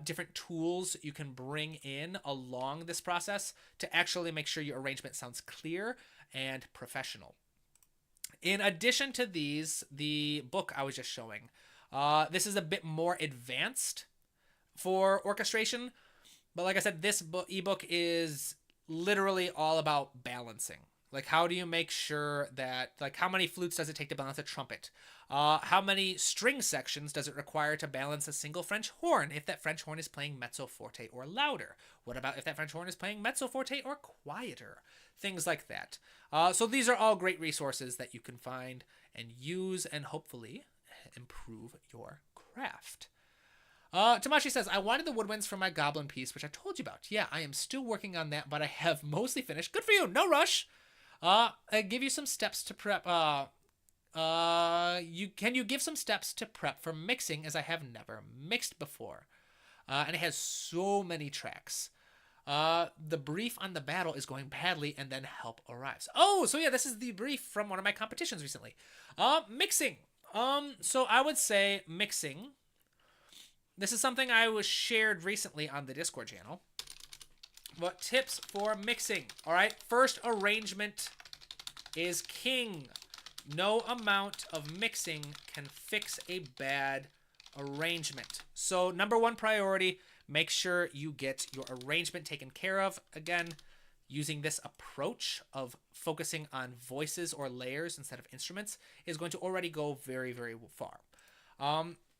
Different tools you can bring in along this process to actually make sure your arrangement sounds clear and professional. In addition to these, the book I was just showing, this is a bit more advanced for orchestration, but like I said, this ebook is literally all about balancing. Like, how do you make sure that, like, how many flutes does it take to balance a trumpet? How many string sections does it require to balance a single French horn if that French horn is playing mezzo forte or louder? What about if that French horn is playing mezzo forte or quieter? Things like that. So these are all great resources that you can find and use and hopefully improve your craft. Tamashi says, I wanted the woodwinds for my goblin piece, which I told you about. Yeah, I am still working on that, but I have mostly finished. Good for you. No rush. I give you some steps to prep. Can you give some steps to prep for mixing, as I have never mixed before? And it has so many tracks. The brief on the battle is going badly, and then help arrives. Oh, so yeah, this is the brief from one of my competitions recently. Mixing. So I would say mixing. This is something I was shared recently on the Discord channel. What tips for mixing? All right, first, arrangement is king. No amount of mixing can fix a bad arrangement. So number 1 priority, make sure you get your arrangement taken care of. Again, using this approach of focusing on voices or layers instead of instruments is going to already go very, very far.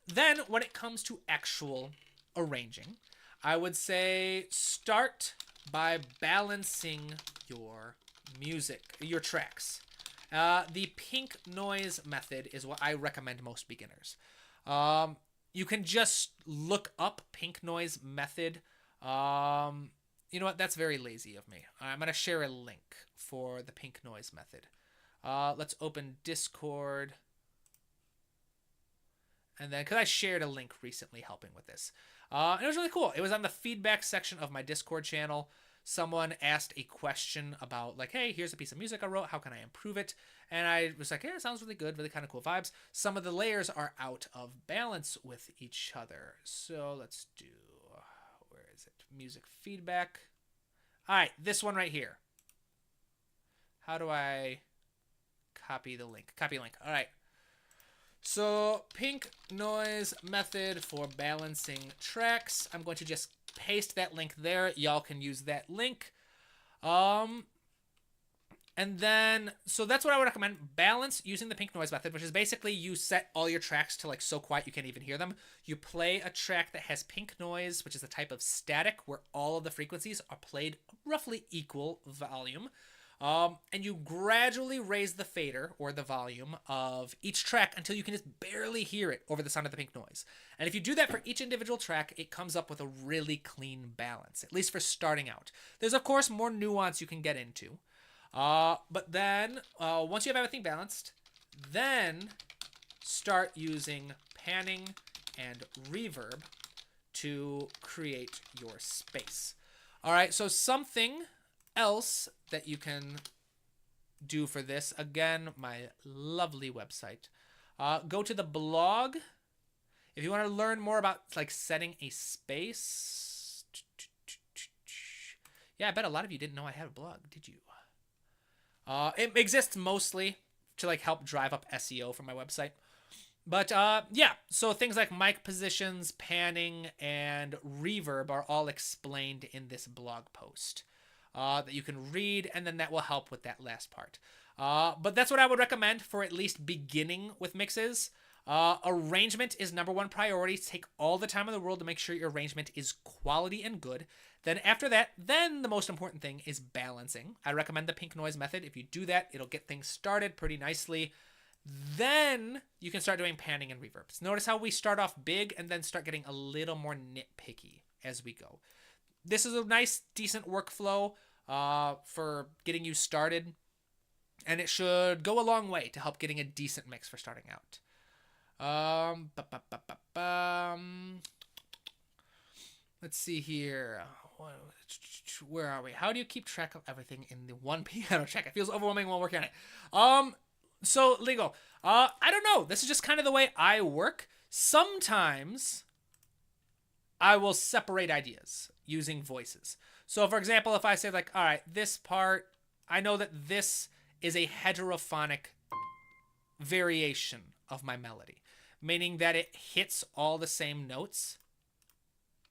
Then when it comes to actual arranging, I would say start by balancing your music, your tracks. The pink noise method is what I recommend most beginners. You can just look up pink noise method. You know what? That's very lazy of me. I'm going to share a link for the pink noise method. Let's open Discord. And then, because I shared a link recently helping with this. And it was really cool. It was on the feedback section of my Discord channel. Someone asked a question about, like, hey, here's a piece of music I wrote. How can I improve it? And I was like, yeah, it sounds really good. Really kind of cool vibes. Some of the layers are out of balance with each other. So let's do, where is it? Music feedback. All right, this one right here. How do I copy the link? Copy link. All right. So pink noise method for balancing tracks. I'm going to just paste that link there. Y'all can use that link. And then, so that's what I would recommend. Balance using the pink noise method, which is basically you set all your tracks to like so quiet you can't even hear them. You play a track that has pink noise, which is a type of static where all of the frequencies are played roughly equal volume. And you gradually raise the fader or the volume of each track until you can just barely hear it over the sound of the pink noise. And if you do that for each individual track, it comes up with a really clean balance, at least for starting out. There's, of course, more nuance you can get into. But then, once you have everything balanced, then start using panning and reverb to create your space. All right, so something else that you can do for this, again, my lovely website. Go to the blog. If you want to learn more about like setting a space, Yeah, I bet a lot of you didn't know I had a blog, did you? It exists mostly to like help drive up SEO for my website. But yeah, so things like mic positions, panning, and reverb are all explained in this blog post that you can read, and then that will help with that last part. But that's what I would recommend for at least beginning with mixes. Arrangement is number one priority. Take all the time in the world to make sure your arrangement is quality and good. Then after that, then the most important thing is balancing. I recommend the pink noise method. If you do that, it'll get things started pretty nicely. Then you can start doing panning and reverbs. Notice how we start off big and then start getting a little more nitpicky as we go. This is a nice, decent workflow for getting you started, and it should go a long way to help getting a decent mix for starting out. Let's see here. Where are we? How do you keep track of everything in the one piano track? It feels overwhelming while working on it. So legal. I don't know. This is just kind of the way I work. Sometimes I will separate ideas using voices. So for example, if I say like, all right, this part, I know that this is a heterophonic variation of my melody, meaning that it hits all the same notes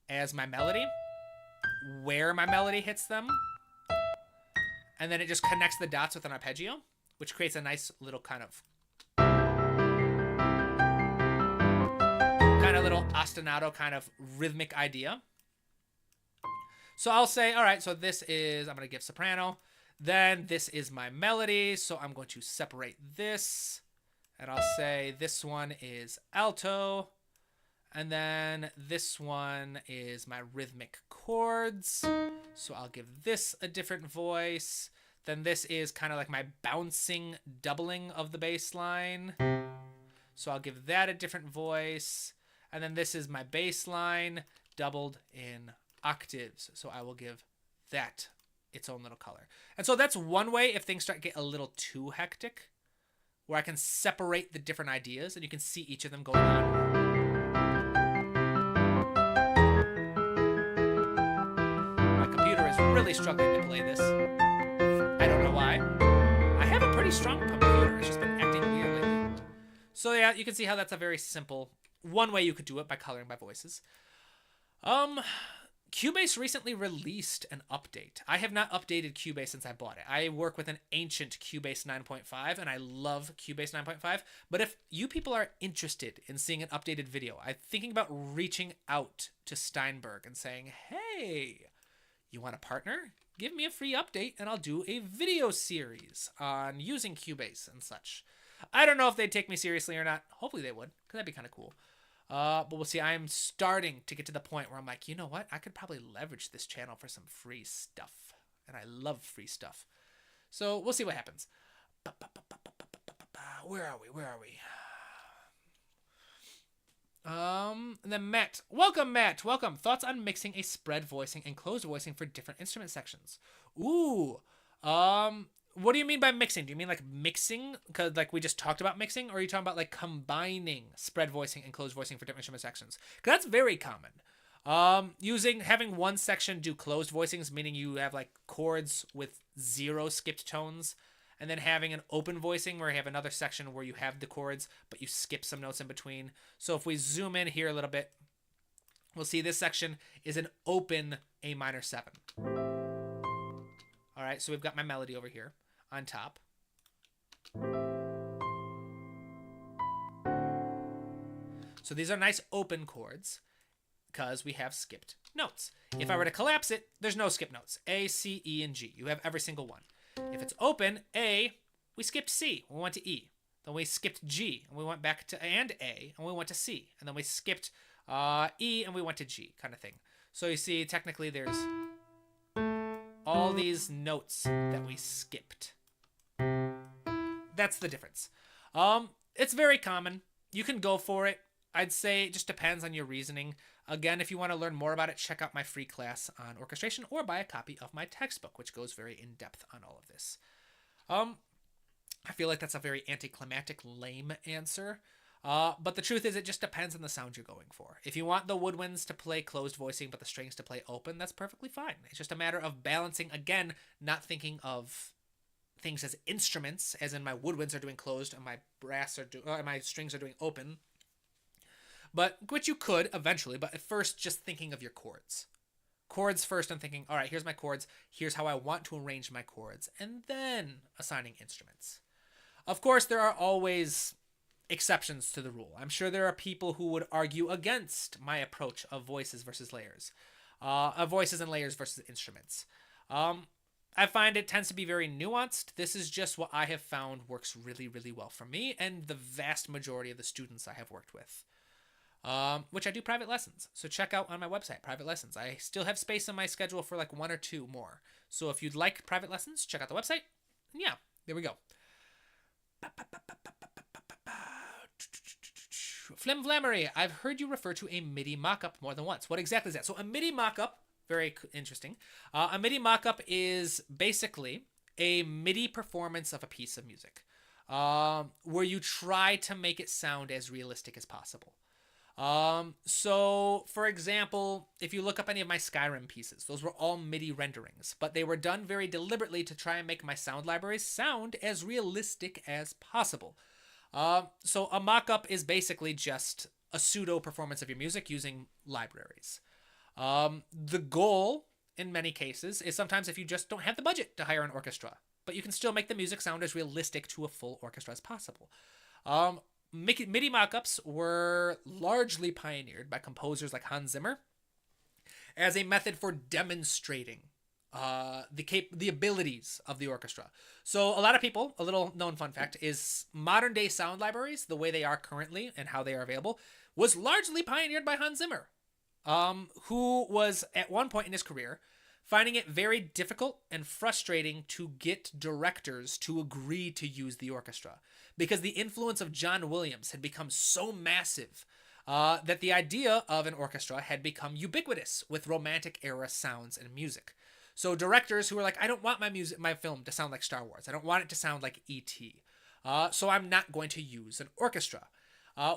as my melody, where my melody hits them, and then it just connects the dots with an arpeggio, which creates a nice little kind of little ostinato kind of rhythmic idea. So I'll say, all right, so this is, I'm going to give soprano. Then this is my melody, so I'm going to separate this. And I'll say this one is alto. And then this one is my rhythmic chords. So I'll give this a different voice. Then this is kind of like my bouncing doubling of the bass line. So I'll give that a different voice. And then this is my bass line doubled in octaves. So I will give that its own little color. And so that's one way if things start to get a little too hectic, where I can separate the different ideas and you can see each of them going on. My computer is really struggling to play this. I don't know why. I have a pretty strong computer. It's just been acting weird lately. So yeah, you can see how that's a very simple one way you could do it by coloring by voices. Cubase recently released an update. I have not updated Cubase since I bought it. I work with an ancient Cubase 9.5, and I love Cubase 9.5. But if you people are interested in seeing an updated video, I'm thinking about reaching out to Steinberg and saying, hey, you want a partner? Give me a free update, and I'll do a video series on using Cubase and such. I don't know if they'd take me seriously or not. Hopefully they would, because that'd be kind of cool. But we'll see. I'm starting to get to the point where I'm like, you know what? I could probably leverage this channel for some free stuff. And I love free stuff. So we'll see what happens. Where are we? And then Matt. Welcome, Matt. Welcome. Thoughts on mixing a spread voicing and closed voicing for different instrument sections? Ooh. What do you mean by mixing? Do you mean like mixing? Because like we just talked about mixing, or are you talking about like combining spread voicing and closed voicing for different instrument sections? Because that's very common. Having one section do closed voicings, meaning you have like chords with 0 skipped tones, and then having an open voicing where you have another section where you have the chords, but you skip some notes in between. So if we zoom in here a little bit, we'll see this section is an open A minor 7. All right, so we've got my melody over here on top. So these are nice open chords because we have skipped notes. If I were to collapse it, there's no skip notes. A, C, E, and G. You have every single one. If it's open, A, we skipped C, we went to E. Then we skipped G, and we went back to A, and we went to C. And then we skipped E, and we went to G, kind of thing. So you see, technically there's all these notes that we skipped. That's the difference. It's very common. You can go for it. I'd say it just depends on your reasoning. Again, if you want to learn more about it, check out my free class on orchestration or buy a copy of my textbook, which goes very in-depth on all of this. I feel like that's a very anticlimactic, lame answer. But the truth is, it just depends on the sound you're going for. If you want the woodwinds to play closed voicing, but the strings to play open, that's perfectly fine. It's just a matter of balancing, again, not thinking of things as instruments, as in my woodwinds are doing closed and my my strings are doing open. But which you could eventually, but at first, just thinking of your chords. Chords first, I'm thinking, all right, here's my chords, here's how I want to arrange my chords, and then assigning instruments. Of course, there are always exceptions to the rule. I'm sure there are people who would argue against my approach of voices versus layers, of voices and layers versus instruments. I find it tends to be very nuanced. This is just what I have found works really, really well for me and the vast majority of the students I have worked with. Which I do private lessons. So check out on my website, private lessons. I still have space on my schedule for like 1 or 2 more. So if you'd like private lessons, check out the website. Yeah, there we go. Flim Flammery, I've heard you refer to a MIDI mockup more than once. What exactly is that? So a MIDI mockup, very interesting. A MIDI mockup is basically a MIDI performance of a piece of music, where you try to make it sound as realistic as possible. So for example, if you look up any of my Skyrim pieces, those were all MIDI renderings, but they were done very deliberately to try and make my sound libraries sound as realistic as possible. So a mock-up is basically just a pseudo performance of your music using libraries. The goal in many cases is sometimes if you just don't have the budget to hire an orchestra, but you can still make the music sound as realistic to a full orchestra as possible. MIDI mockups were largely pioneered by composers like Hans Zimmer as a method for demonstrating the abilities of the orchestra. So a lot of people, a little known fun fact, is modern day sound libraries, the way they are currently and how they are available, was largely pioneered by Hans Zimmer, who was at one point in his career finding it very difficult and frustrating to get directors to agree to use the orchestra because the influence of John Williams had become so massive that the idea of an orchestra had become ubiquitous with Romantic era sounds and music. So directors who were like, I don't want my film to sound like Star Wars. I don't want it to sound like E.T. So I'm not going to use an orchestra.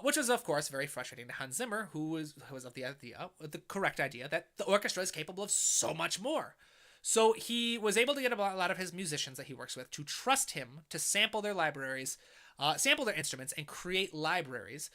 Which was, of course, very frustrating to Hans Zimmer, who was of the correct idea that the orchestra is capable of so much more. So he was able to get a lot of his musicians that he works with to trust him to sample their libraries, sample their instruments, and create libraries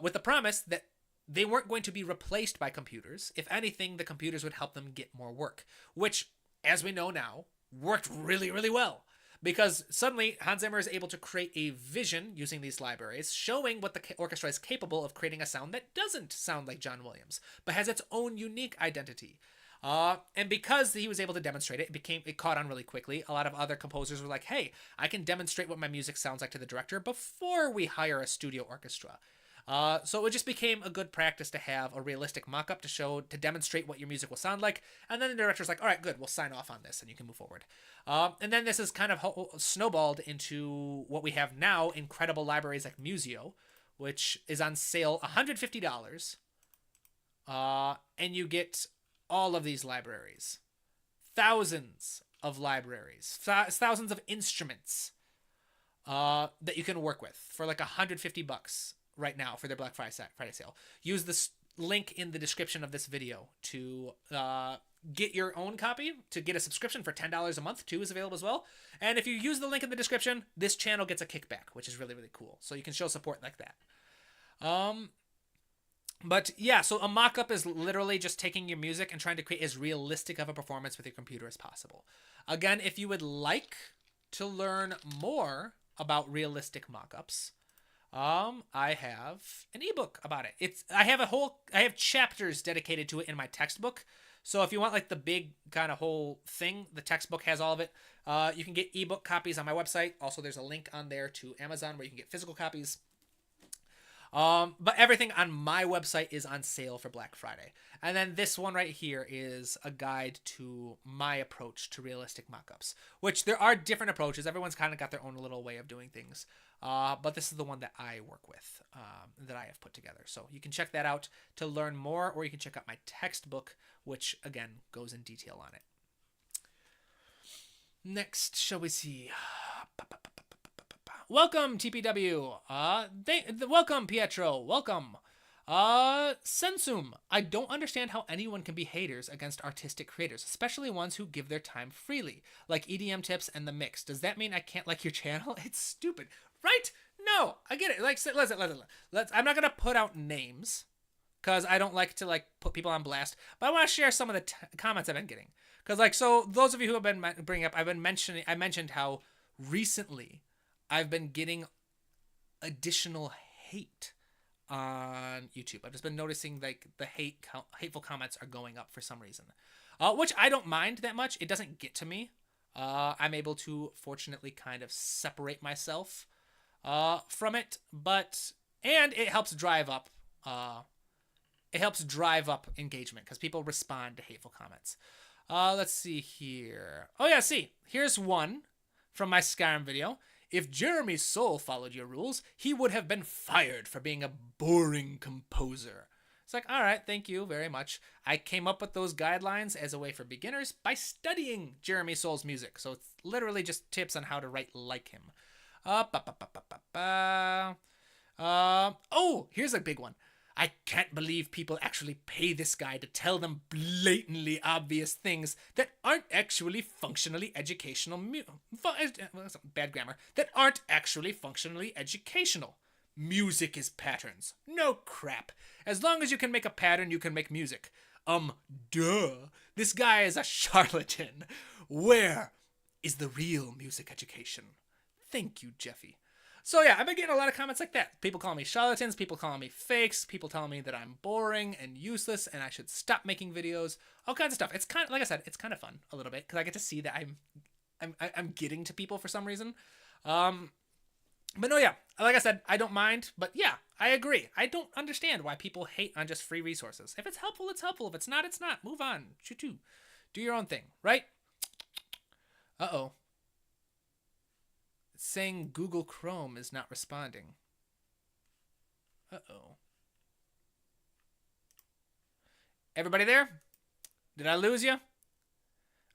with the promise that they weren't going to be replaced by computers. If anything, the computers would help them get more work, which, as we know now, worked really, really well. Because suddenly Hans Zimmer is able to create a vision using these libraries, showing what the orchestra is capable of creating a sound that doesn't sound like John Williams, but has its own unique identity. And because he was able to demonstrate it, it caught on really quickly. A lot of other composers were like, hey, I can demonstrate what my music sounds like to the director before we hire a studio orchestra. So it just became a good practice to have a realistic mock-up to demonstrate what your music will sound like. And then the director's like, all right, good, we'll sign off on this and you can move forward. And then this is kind of snowballed into what we have now, incredible libraries like Museo, which is on sale $150. And you get all of these libraries. Thousands of libraries. Thousands of instruments that you can work with for like $150 right now for their Black Friday sale. Use this link in the description of this video to get your own copy. To get a subscription for $10 a month too is available as well. And if you use the link in the description, this channel gets a kickback, which is really, really cool. So you can show support like that. But yeah, so a mock-up is literally just taking your music and trying to create as realistic of a performance with your computer as possible. Again, if you would like to learn more about realistic mock-ups, I have an ebook about it. I have chapters dedicated to it in my textbook. So if you want like the big kind of whole thing, the textbook has all of it. You can get ebook copies on my website. Also, there's a link on there to Amazon where you can get physical copies. But everything on my website is on sale for Black Friday. And then this one right here is a guide to my approach to realistic mockups, which there are different approaches. Everyone's kind of got their own little way of doing things. But this is the one that I work with, that I have put together. So you can check that out to learn more, or you can check out my textbook, which again goes in detail on it. Next, shall we see? Welcome TPW. Welcome Pietro. Welcome. Sensum. I don't understand how anyone can be haters against artistic creators, especially ones who give their time freely, like EDM tips and the mix. Does that mean I can't like your channel? It's stupid, right? No, I get it. Like, let's. I'm not gonna put out names because I don't like to like put people on blast. But I want to share some of the comments I've been getting. Because like, so those of you who have been bringing up, I mentioned how recently I've been getting additional hate on YouTube. I've just been noticing like the hateful comments are going up for some reason, which I don't mind that much. It doesn't get to me. I'm able to fortunately kind of separate myself from it, and it helps drive up. Engagement because people respond to hateful comments. Let's see here. Oh yeah, see, here's one from my Skyrim video. If Jeremy Soule followed your rules, he would have been fired for being a boring composer. It's like, all right, thank you very much. I came up with those guidelines as a way for beginners by studying Jeremy Soule's music. So it's literally just tips on how to write like him. Oh, here's a big one. I can't believe people actually pay this guy to tell them blatantly obvious things that aren't actually functionally educational. Bad grammar. That aren't actually functionally educational. Music is patterns. No crap. As long as you can make a pattern, you can make music. Duh. This guy is a charlatan. Where is the real music education? Thank you, Jeffy. So yeah, I've been getting a lot of comments like that. People call me charlatans, people call me fakes, people telling me that I'm boring and useless and I should stop making videos, all kinds of stuff. It's kind of, like I said, it's kind of fun a little bit because I get to see that I'm getting to people for some reason. But no, yeah, like I said, I don't mind, but yeah, I agree. I don't understand why people hate on just free resources. If it's helpful, it's helpful. If it's not, it's not. Move on. Choo-choo. Do your own thing, right? Uh-oh. It's saying Google Chrome is not responding. Uh-oh. Everybody there? Did I lose you?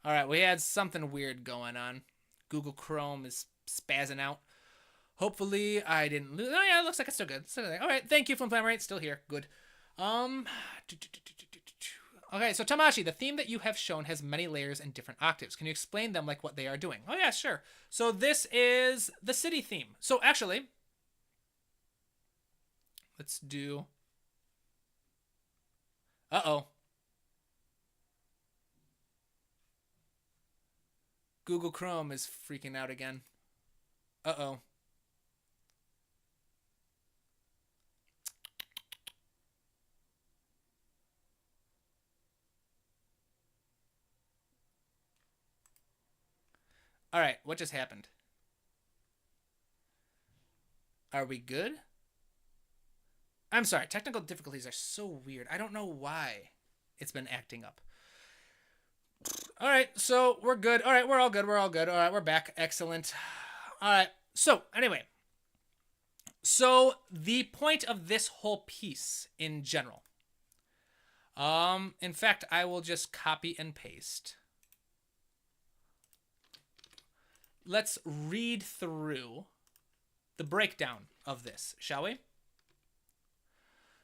All right, we had something weird going on. Google Chrome is spazzing out. Hopefully I didn't lose. Oh yeah, it looks like it's still good. All right, thank you, Flimflamerate. Still here. Good. Okay, so Tamashi, the theme that you have shown has many layers and different octaves. Can you explain them, like what they are doing? Oh yeah, sure. So this is the city theme. So actually, let's do... Uh-oh. Google Chrome is freaking out again. Uh-oh. All right, what just happened? Are we good? I'm sorry, technical difficulties are so weird. I don't know why it's been acting up. All right, so we're good. All right, we're all good. We're all good. All right, we're back. Excellent. All right, so anyway. So the point of this whole piece in general. In fact, I will just copy and paste. Let's read through the breakdown of this, shall we?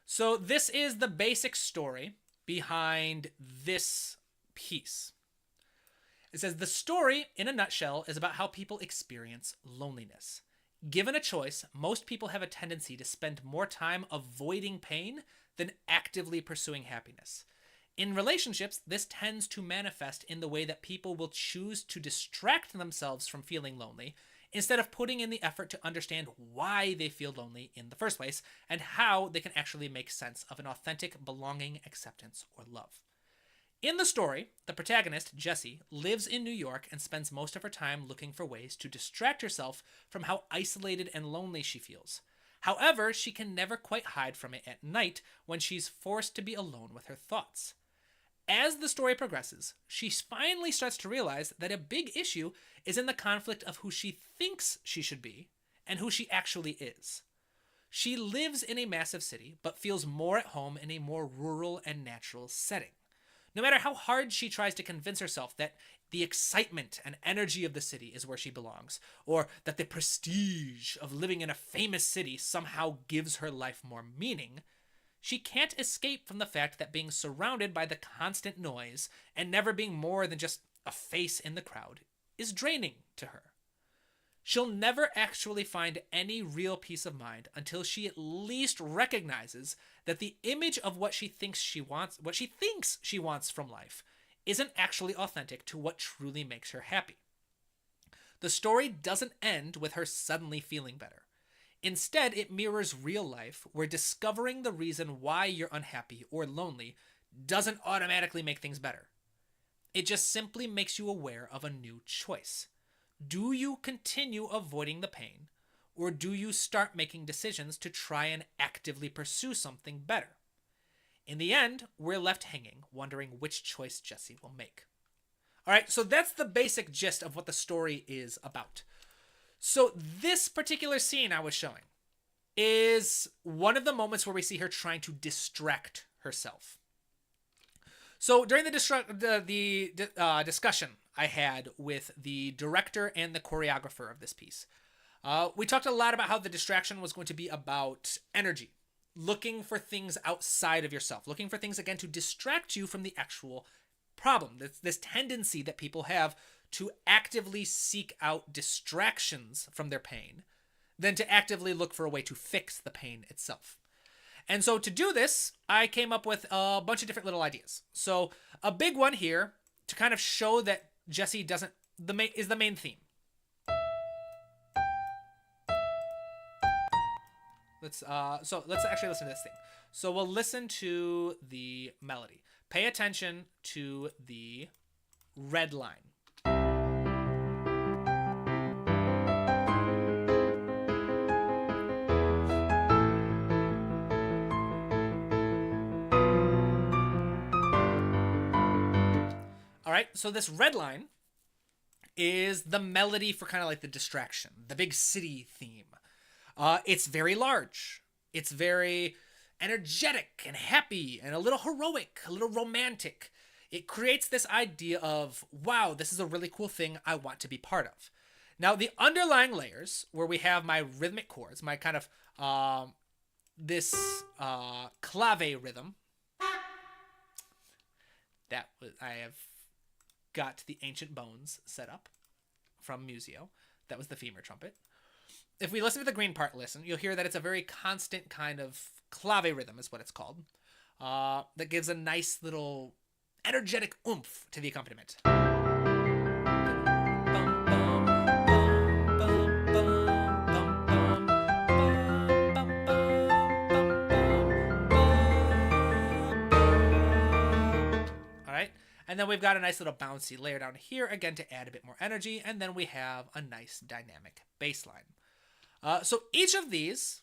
So this is the basic story behind this piece. It says, the story, in a nutshell, is about how people experience loneliness. Given a choice, most people have a tendency to spend more time avoiding pain than actively pursuing happiness. In relationships, this tends to manifest in the way that people will choose to distract themselves from feeling lonely instead of putting in the effort to understand why they feel lonely in the first place and how they can actually make sense of an authentic belonging, acceptance, or love. In the story, the protagonist, Jessie, lives in New York and spends most of her time looking for ways to distract herself from how isolated and lonely she feels. However, she can never quite hide from it at night when she's forced to be alone with her thoughts. As the story progresses, she finally starts to realize that a big issue is in the conflict of who she thinks she should be and who she actually is. She lives in a massive city, but feels more at home in a more rural and natural setting. No matter how hard she tries to convince herself that the excitement and energy of the city is where she belongs, or that the prestige of living in a famous city somehow gives her life more meaning, she can't escape from the fact that being surrounded by the constant noise and never being more than just a face in the crowd is draining to her. She'll never actually find any real peace of mind until she at least recognizes that the image of what she thinks she wants from life isn't actually authentic to what truly makes her happy. The story doesn't end with her suddenly feeling better. Instead, it mirrors real life, where discovering the reason why you're unhappy or lonely doesn't automatically make things better. It just simply makes you aware of a new choice. Do you continue avoiding the pain, or do you start making decisions to try and actively pursue something better? In the end, we're left hanging, wondering which choice Jessie will make. All right, so that's the basic gist of what the story is about. So this particular scene I was showing is one of the moments where we see her trying to distract herself. So during the discussion I had with the director and the choreographer of this piece, we talked a lot about how the distraction was going to be about energy, looking for things outside of yourself, looking for things, again, to distract you from the actual problem. This tendency that people have to actively seek out distractions from their pain than to actively look for a way to fix the pain itself. And so to do this, I came up with a bunch of different little ideas. So a big one here to kind of show that Jessie is the main theme. Let's actually listen to this thing. So we'll listen to the melody. Pay attention to the red line. All right, so this red line is the melody for kind of like the distraction, the big city theme. It's very large. It's very energetic and happy and a little heroic, a little romantic. It creates this idea of, wow, this is a really cool thing I want to be part of. Now, the underlying layers, where we have my rhythmic chords, my kind of this clave rhythm, I have got the Ancient Bones set up from Museo. That was the femur trumpet. If we listen to the green part, you'll hear that it's a very constant kind of clave rhythm, is what it's called, that gives a nice little energetic oomph to the accompaniment. And then we've got a nice little bouncy layer down here, again, to add a bit more energy. And then we have a nice dynamic bass line. So each of these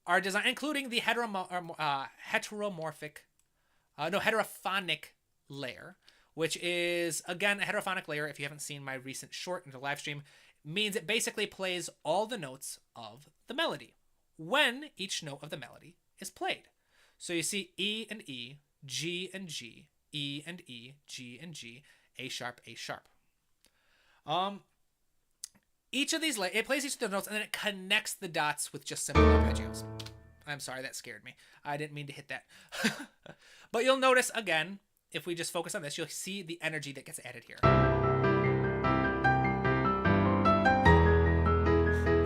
are designed, including the heterophonic layer, which is, again, a heterophonic layer. If you haven't seen my recent short in the live stream, means it basically plays all the notes of the melody when each note of the melody is played. So you see E and E, G and G, E and E, G and G, A sharp, A sharp. Each of these, it plays each of the notes, and then it connects the dots with just simple arpeggios. I'm sorry, that scared me. I didn't mean to hit that. But you'll notice, again, if we just focus on this, you'll see the energy that gets added here.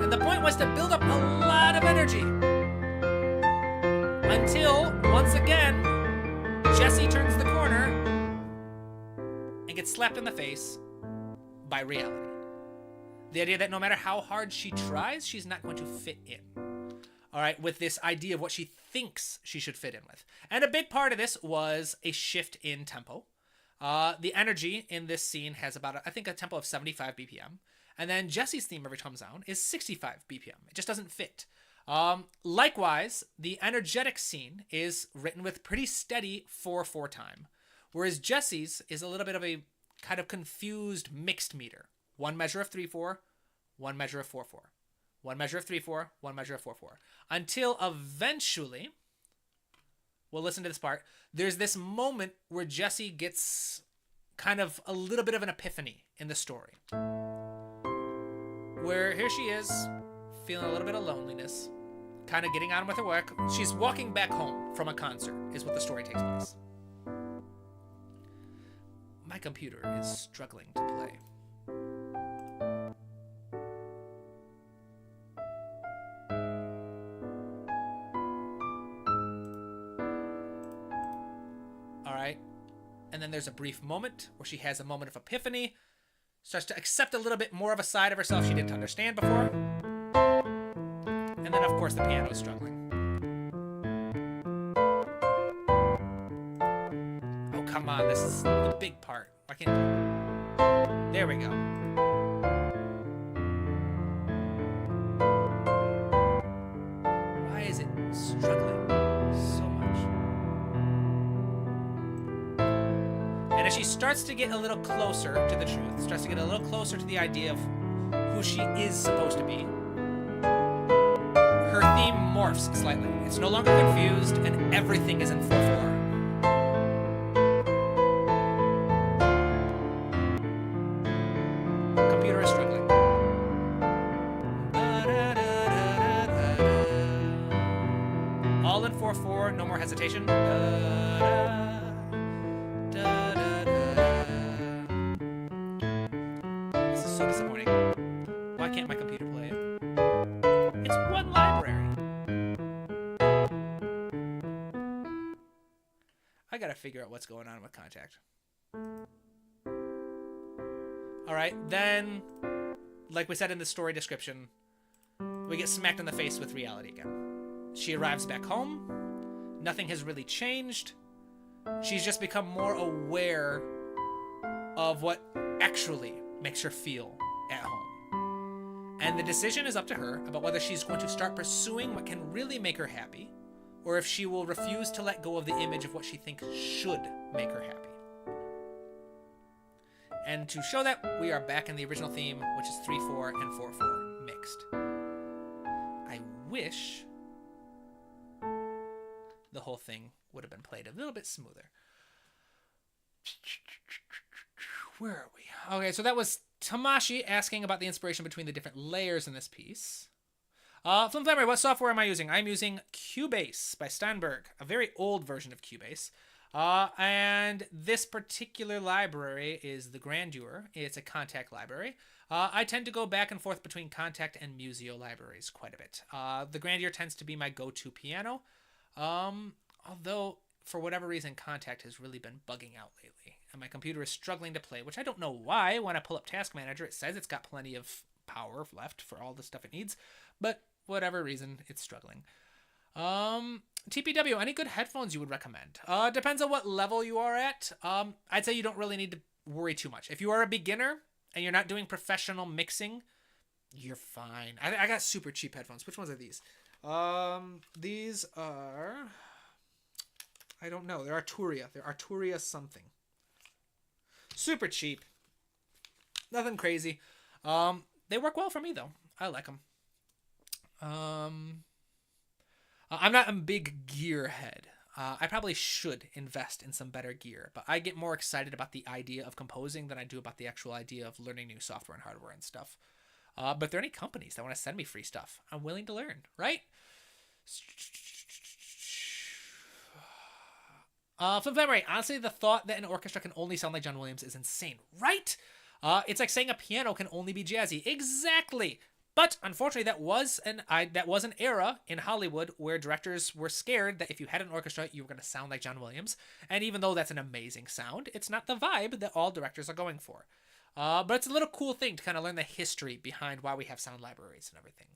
And the point was to build up a lot of energy. Until, once again, Jessie turns the corner and gets slapped in the face by reality. The idea that no matter how hard she tries, she's not going to fit in. All right, with this idea of what she thinks she should fit in with. And a big part of this was a shift in tempo. The energy in this scene has about, I think, a tempo of 75 BPM. And then Jessie's theme every time down is 65 BPM. It just doesn't fit. Likewise, the energetic scene is written with pretty steady 4/4 time, whereas Jessie's is a little bit of a kind of confused mixed meter. One measure of 3/4, one measure of 4/4, one measure of 3/4, one measure of 4/4, until eventually we'll listen to this part. There's this moment where Jessie gets kind of a little bit of an epiphany in the story. Where here she is, feeling a little bit of loneliness, kind of getting on with her work. She's walking back home from a concert, is what the story takes place. My computer is struggling to play. Alright. And then there's a brief moment where she has a moment of epiphany, starts to accept a little bit more of a side of herself she didn't understand before. And then, of course, the piano is struggling. Oh, come on. This is the big part. Why can't I? There we go. Why is it struggling so much? And as she starts to get a little closer to the truth, starts to get a little closer to the idea of who she is supposed to be, her theme morphs slightly. It's no longer confused, and everything is in 4/4. Computer is struggling. All in 4/4, no more hesitation. This is so disappointing. Why can't my computer play it? It's one library. I gotta figure out what's going on with Contact. Alright, then, like we said in the story description, we get smacked in the face with reality again. She arrives back home. Nothing has really changed. She's just become more aware of what actually makes her feel at home. And the decision is up to her about whether she's going to start pursuing what can really make her happy, or if she will refuse to let go of the image of what she thinks should make her happy. And to show that, we are back in the original theme, which is 3/4 and 4/4 mixed. I wish the whole thing would have been played a little bit smoother. Where are we? Okay, so that was Tamashi asking about the inspiration between the different layers in this piece. Film Flammery, what software am I using? I'm using Cubase by Steinberg, a very old version of Cubase. And this particular library is the Grandeur. It's a Contact library. I tend to go back and forth between Contact and Museo libraries quite a bit. The Grandeur tends to be my go-to piano. Although, for whatever reason, Contact has really been bugging out lately. And my computer is struggling to play, which I don't know why. When I pull up Task Manager, it says it's got plenty of power left for all the stuff it needs. But whatever reason, it's struggling. TPW, any good headphones you would recommend? Depends on what level you are at. I'd say you don't really need to worry too much. If you are a beginner and you're not doing professional mixing, you're fine. I got super cheap headphones. Which ones are these? These are... I don't know. They're Arturia. They're Arturia something. Super cheap. Nothing crazy. They work well for me, though. I like them. I'm not a big gear head. I probably should invest in some better gear, but I get more excited about the idea of composing than I do about the actual idea of learning new software and hardware and stuff. But if there are any companies that want to send me free stuff, I'm willing to learn, right? From memory, honestly, the thought that an orchestra can only sound like John Williams is insane, right? It's like saying a piano can only be jazzy. Exactly. But unfortunately, that was an era in Hollywood where directors were scared that if you had an orchestra, you were going to sound like John Williams. And even though that's an amazing sound, it's not the vibe that all directors are going for. But it's a little cool thing to kind of learn the history behind why we have sound libraries and everything.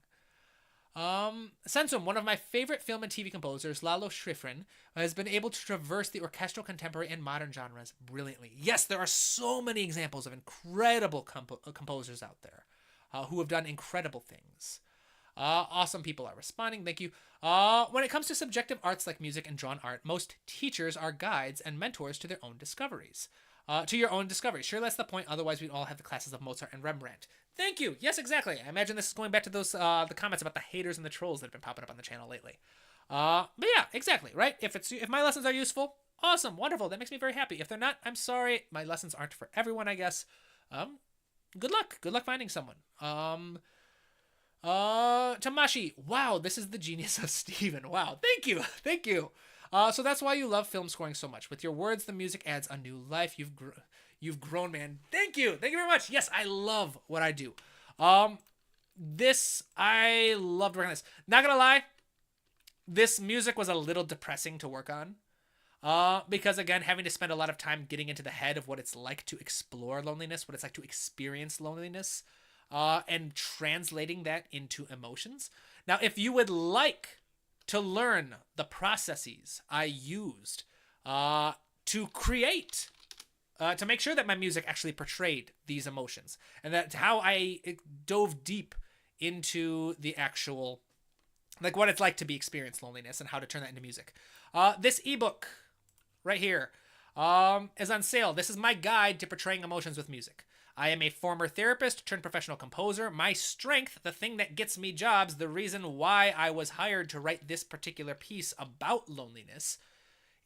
Sensum, one of my favorite film and TV composers, Lalo Schifrin, has been able to traverse the orchestral, contemporary, and modern genres brilliantly. Yes, there are so many examples of incredible composers out there who have done incredible things. Awesome people are responding. Thank you. When it comes to subjective arts like music and drawn art, most teachers are guides and mentors to their own discoveries. To your own discovery. Sure, that's the point. Otherwise, we'd all have the classes of Mozart and Rembrandt. Thank you. Yes, exactly. I imagine this is going back to those the comments about the haters and the trolls that have been popping up on the channel lately. But yeah, exactly, right? If my lessons are useful, awesome, wonderful. That makes me very happy. If they're not, I'm sorry. My lessons aren't for everyone, I guess. Um, Good luck. Good luck finding someone. Tamashi. Wow, this is the genius of Steven. Wow, thank you, thank you. So that's why you love film scoring so much. With your words, the music adds a new life. You've grown, man. Thank you very much. Yes, I love what I do. This I loved working on this. Not gonna lie, this music was a little depressing to work on. Because again, having to spend a lot of time getting into the head of what it's like to explore loneliness, what it's like to experience loneliness, and translating that into emotions. Now, if you would like to learn the processes I used to create, to make sure that my music actually portrayed these emotions, and that's how I dove deep into the actual, like what it's like to be experienced loneliness and how to turn that into music. This ebook right here is on sale. This is my guide to portraying emotions with music. I am a former therapist turned professional composer. My strength, the thing that gets me jobs, the reason why I was hired to write this particular piece about loneliness,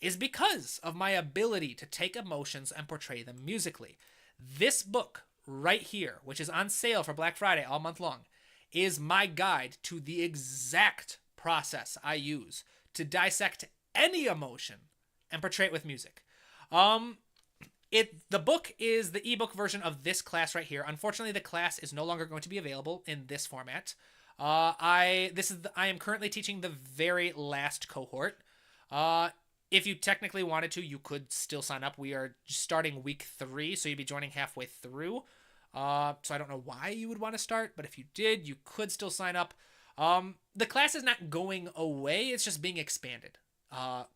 is because of my ability to take emotions and portray them musically. This book right here, which is on sale for Black Friday all month long, is my guide to the exact process I use to dissect any emotion and portray it with music. The book is the ebook version of this class right here. Unfortunately, the class is no longer going to be available in this format. I am currently teaching the very last cohort. If you technically wanted to, you could still sign up. We are starting week 3, so you'd be joining halfway through. So I don't know why you would want to start, but if you did, you could still sign up. The class is not going away; it's just being expanded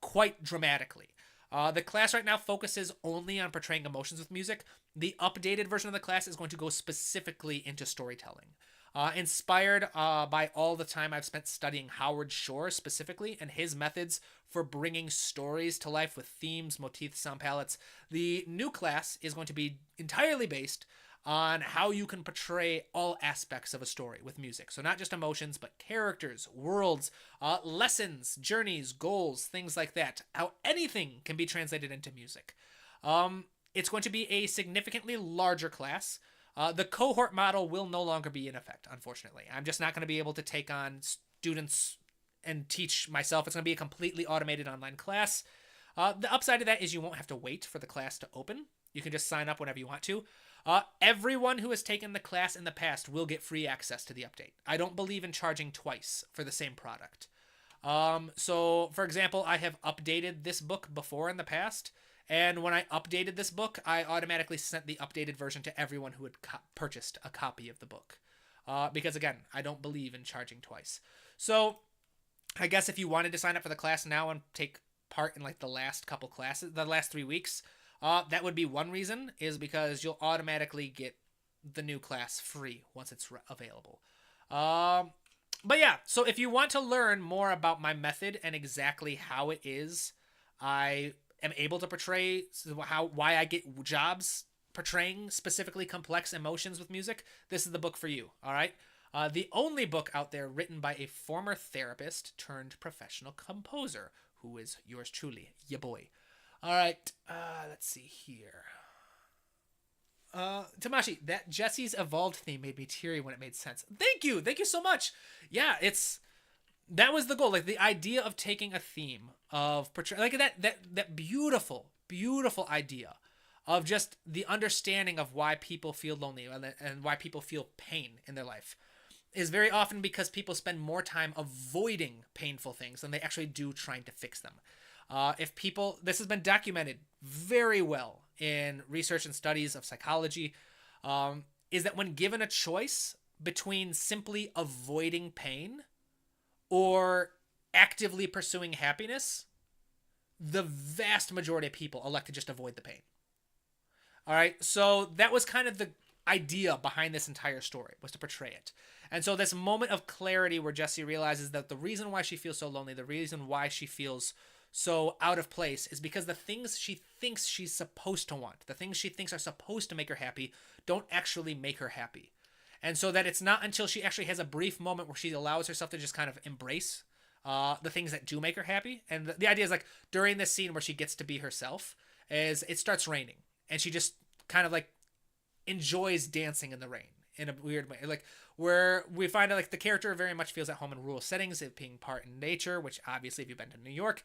quite dramatically. The class right now focuses only on portraying emotions with music. The updated version of the class is going to go specifically into storytelling. Inspired by all the time I've spent studying Howard Shore specifically and his methods for bringing stories to life with themes, motifs, sound palettes, the new class is going to be entirely based on how you can portray all aspects of a story with music. So not just emotions, but characters, worlds, lessons, journeys, goals, things like that. How anything can be translated into music. It's going to be a significantly larger class. The cohort model will no longer be in effect, unfortunately. I'm just not going to be able to take on students and teach myself. It's going to be a completely automated online class. The upside of that is you won't have to wait for the class to open. You can just sign up whenever you want to. Everyone who has taken the class in the past will get free access to the update. I don't believe in charging twice for the same product. So, for example, I have updated this book before in the past, and when I updated this book, I automatically sent the updated version to everyone who had purchased a copy of the book. Because, again, I don't believe in charging twice. So, I guess if you wanted to sign up for the class now and take part in like the last couple classes, the last 3 weeks, that would be one reason, is because you'll automatically get the new class free once it's available. But yeah, so if you want to learn more about my method and exactly how it is I am able to portray, why I get jobs portraying specifically complex emotions with music, this is the book for you, all right? The only book out there written by a former therapist turned professional composer, who is yours truly, ya boy. All right, let's see here. Tamashi, that Jesse's Evolved theme made me teary when it made sense. Thank you so much. Yeah, that was the goal. Like the idea of taking a theme of portray, like that beautiful idea of just the understanding of why people feel lonely and why people feel pain in their life is very often because people spend more time avoiding painful things than they actually do trying to fix them. This has been documented very well in research and studies of psychology, is that when given a choice between simply avoiding pain or actively pursuing happiness, the vast majority of people elect to just avoid the pain. All right, so that was kind of the idea behind this entire story, was to portray it. And so this moment of clarity where Jessie realizes that the reason why she feels so lonely, the reason why she feels so out of place, is because the things she thinks she's supposed to want, the things she thinks are supposed to make her happy, don't actually make her happy. And so that it's not until she actually has a brief moment where she allows herself to just kind of embrace the things that do make her happy. And the idea is like during this scene where she gets to be herself, is it starts raining and she just kind of like enjoys dancing in the rain in a weird way. Like where we find out like the character very much feels at home in rural settings, it being part in nature, which obviously if you've been to New York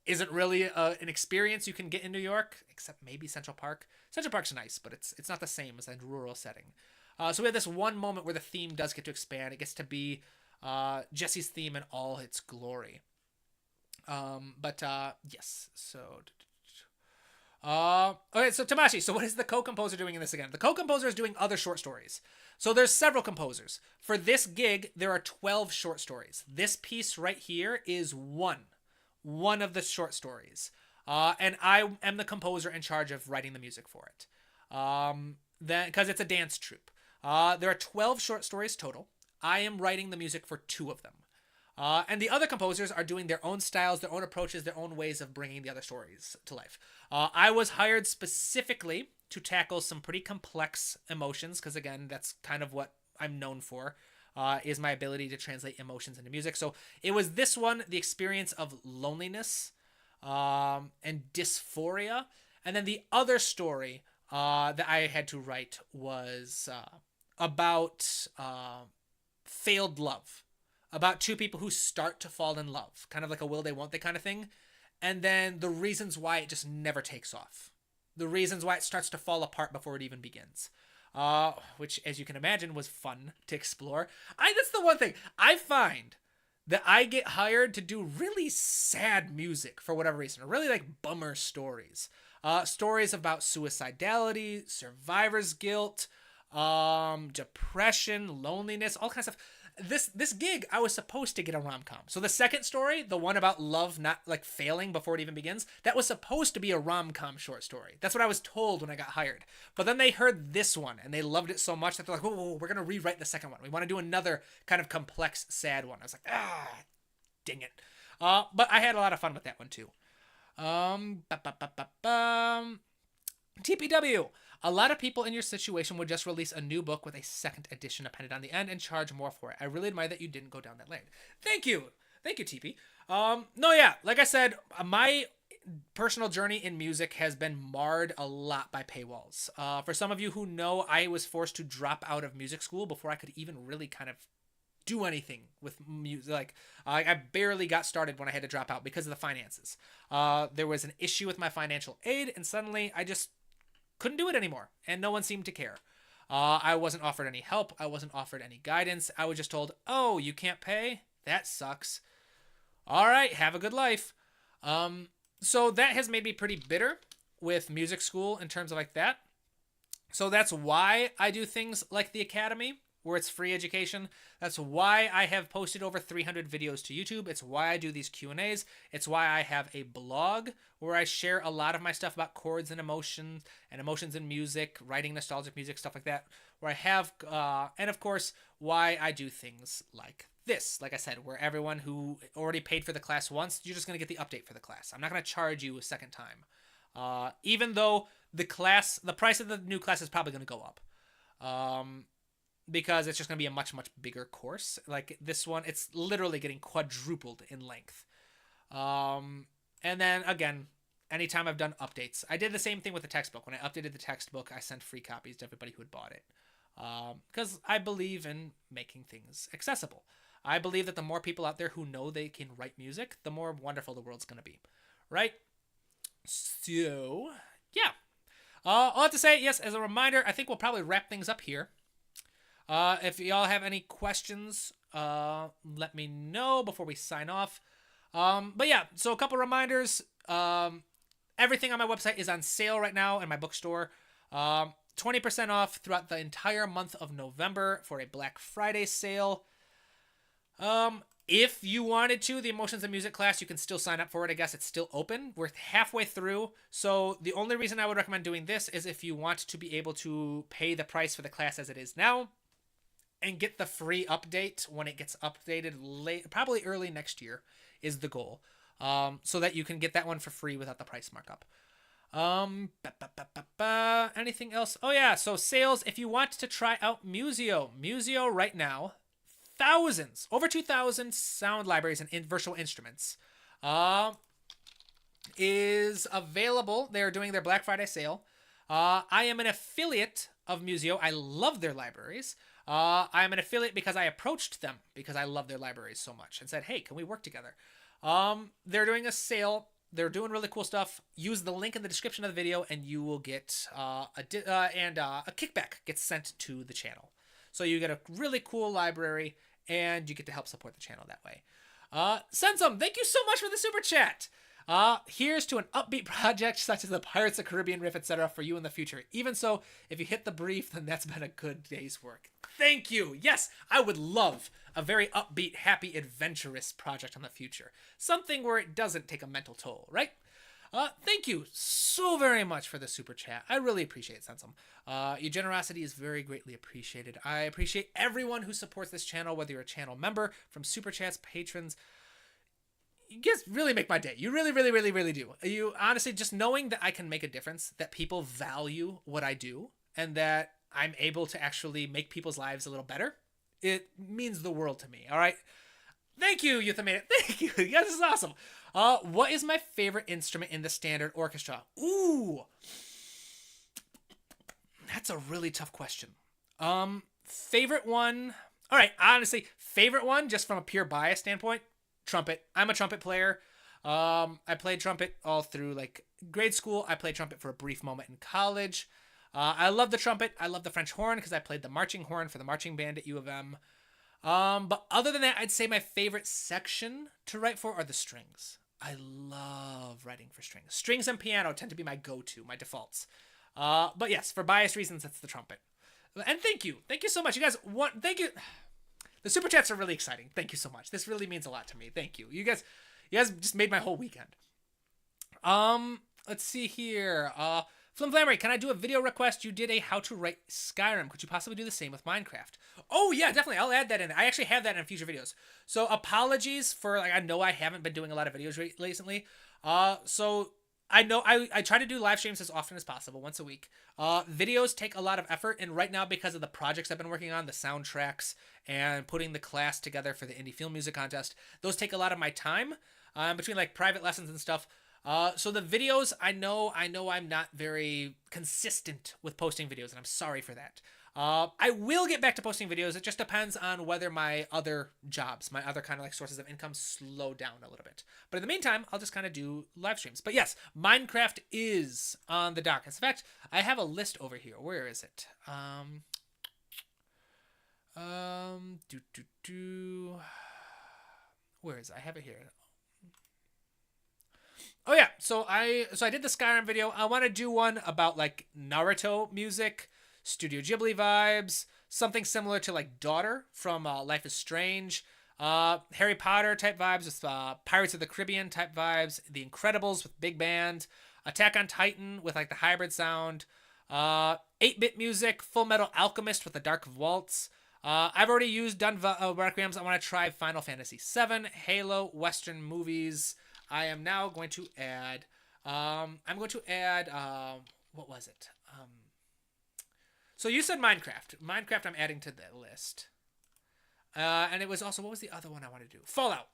isn't really an experience you can get in New York, except maybe Central Park. Central Park's nice, but it's not the same as a rural setting. So we have this one moment where the theme does get to expand. It gets to be Jesse's theme in all its glory. Yes, so okay, so Tamashi, so what is the co-composer doing in this again? The co-composer is doing other short stories. So there's several composers. For this gig, there are 12 short stories. This piece right here is one of the short stories. And I am the composer in charge of writing the music for it. Then, because it's a dance troupe. There are 12 short stories total. I am writing the music for 2 of them. And the other composers are doing their own styles, their own approaches, their own ways of bringing the other stories to life. I was hired specifically to tackle some pretty complex emotions, because again, that's kind of what I'm known for, is my ability to translate emotions into music. So it was this one, the experience of loneliness and dysphoria. And then the other story that I had to write was about failed love. About 2 people who start to fall in love, kind of like a will they won't they kind of thing, and then the reasons why it just never takes off, the reasons why it starts to fall apart before it even begins, which, as you can imagine, was fun to explore. That's the one thing I find, that I get hired to do really sad music for whatever reason, or really like bummer stories, stories about suicidality, survivor's guilt, depression, loneliness, all kinds of stuff. This gig, I was supposed to get a rom-com. So the second story, the one about love not like failing before it even begins, that was supposed to be a rom-com short story. That's what I was told when I got hired. But then they heard this one and they loved it so much that they're like, whoa, we're going to rewrite the second one. We want to do another kind of complex, sad one. I was like, dang it. But I had a lot of fun with that one too. TPW. A lot of people in your situation would just release a new book with a second edition appended on the end and charge more for it. I really admire that you didn't go down that lane. Thank you, TP. No, yeah, like I said, my personal journey in music has been marred a lot by paywalls. For some of you who know, I was forced to drop out of music school before I could even really kind of do anything with music. Like I barely got started when I had to drop out because of the finances. There was an issue with my financial aid, and suddenly I just couldn't do it anymore, and no one seemed to care. I wasn't offered any help. I wasn't offered any guidance. I was just told, oh, you can't pay? That sucks. All right, have a good life. So that has made me pretty bitter with music school in terms of like that. So that's why I do things like the Academy, where it's free education. That's why I have posted over 300 videos to YouTube. It's why I do these Q&As. It's why I have a blog where I share a lot of my stuff about chords and emotions in music, writing nostalgic music, stuff like that, where I have, and of course, why I do things like this. Like I said, where everyone who already paid for the class once, you're just going to get the update for the class. I'm not going to charge you a second time. Even though the price of the new class is probably going to go up. Because it's just going to be a much, much bigger course. Like this one, it's literally getting quadrupled in length. And then, again, anytime I've done updates, I did the same thing with the textbook. When I updated the textbook, I sent free copies to everybody who had bought it. Because I believe in making things accessible. I believe that the more people out there who know they can write music, the more wonderful the world's going to be. Right? So, yeah. I'll have to say, yes, as a reminder, I think we'll probably wrap things up here. If y'all have any questions, let me know before we sign off. But yeah, so a couple reminders. Everything on my website is on sale right now in my bookstore. 20% off throughout the entire month of November for a Black Friday sale. If you wanted to, the Emotions and Music class, you can still sign up for it. I guess it's still open. We're halfway through. So the only reason I would recommend doing this is if you want to be able to pay the price for the class as it is now and get the free update when it gets updated late, probably early next year is the goal. So that you can get that one for free without the price markup. Anything else? Oh yeah, so sales, if you want to try out Museo right now, over 2,000 sound libraries and virtual instruments. Is available. They're doing their Black Friday sale. I am an affiliate of Museo. I love their libraries. I'm an affiliate because I approached them because I love their libraries so much and said, hey, can we work together? They're doing a sale. They're doing really cool stuff. Use the link in the description of the video and you will get a kickback gets sent to the channel. So you get a really cool library and you get to help support the channel that way. Sensum, thank you so much for the super chat. Here's to an upbeat project such as the Pirates of the Caribbean riff, etc. for you in the future. Even so, if you hit the brief, then that's been a good day's work. Thank you. Yes, I would love a very upbeat, happy, adventurous project in the future. Something where it doesn't take a mental toll, right? Thank you so very much for the super chat. I really appreciate it, Sensum. Your generosity is very greatly appreciated. I appreciate everyone who supports this channel, whether you're a channel member, from super chats, patrons. You guys really make my day. You really, really, really, really do. You honestly, just knowing that I can make a difference, that people value what I do, and that I'm able to actually make people's lives a little better, it means the world to me. All right. Thank you, Euthymania. Thank you. You guys, this is awesome. What is my favorite instrument in the standard orchestra? Ooh, that's a really tough question. Favorite one. All right. Honestly, favorite one, just from a pure bias standpoint, trumpet. I'm a trumpet player. I played trumpet all through like grade school. I played trumpet for a brief moment in college. I love the trumpet. I love the French horn because I played the marching horn for the marching band at U of M. But other than that, I'd say my favorite section to write for are the strings. I love writing for strings. Strings and piano tend to be my go-to, my defaults. But yes, for bias reasons, it's the trumpet. And thank you. Thank you so much. You guys, thank you. The super chats are really exciting. Thank you so much. This really means a lot to me. Thank you. You guys just made my whole weekend. Let's see here. Flimflammery, can I do a video request? You did a how to write Skyrim. Could you possibly do the same with Minecraft? Oh yeah, definitely. I'll add that in. I actually have that in future videos. So apologies for, like, I know I haven't been doing a lot of videos recently. So I know I try to do live streams as often as possible, once a week. Videos take a lot of effort, and right now, because of the projects I've been working on, the soundtracks and putting the class together for the indie film music contest, those take a lot of my time, between like private lessons and stuff. So the videos, I know I'm not very consistent with posting videos, and I'm sorry for that. I will get back to posting videos. It just depends on whether my other jobs, my other kind of like sources of income slow down a little bit. But in the meantime, I'll just kind of do live streams. But yes, Minecraft is on the dock. In fact, I have a list over here. Where is it? Where is it? I have it here. Oh yeah, so I did the Skyrim video. I want to do one about like Naruto music, Studio Ghibli vibes, something similar to like Daughter from Life is Strange, Harry Potter type vibes with Pirates of the Caribbean type vibes, The Incredibles with big band, Attack on Titan with like the hybrid sound, 8-bit music, Full Metal Alchemist with the Dark Waltz. I've already done Requiems. I want to try Final Fantasy VII, Halo, Western movies. I am now going to add, what was it? So you said Minecraft. Minecraft I'm adding to the list. And it was also, what was the other one I want to do? Fallout.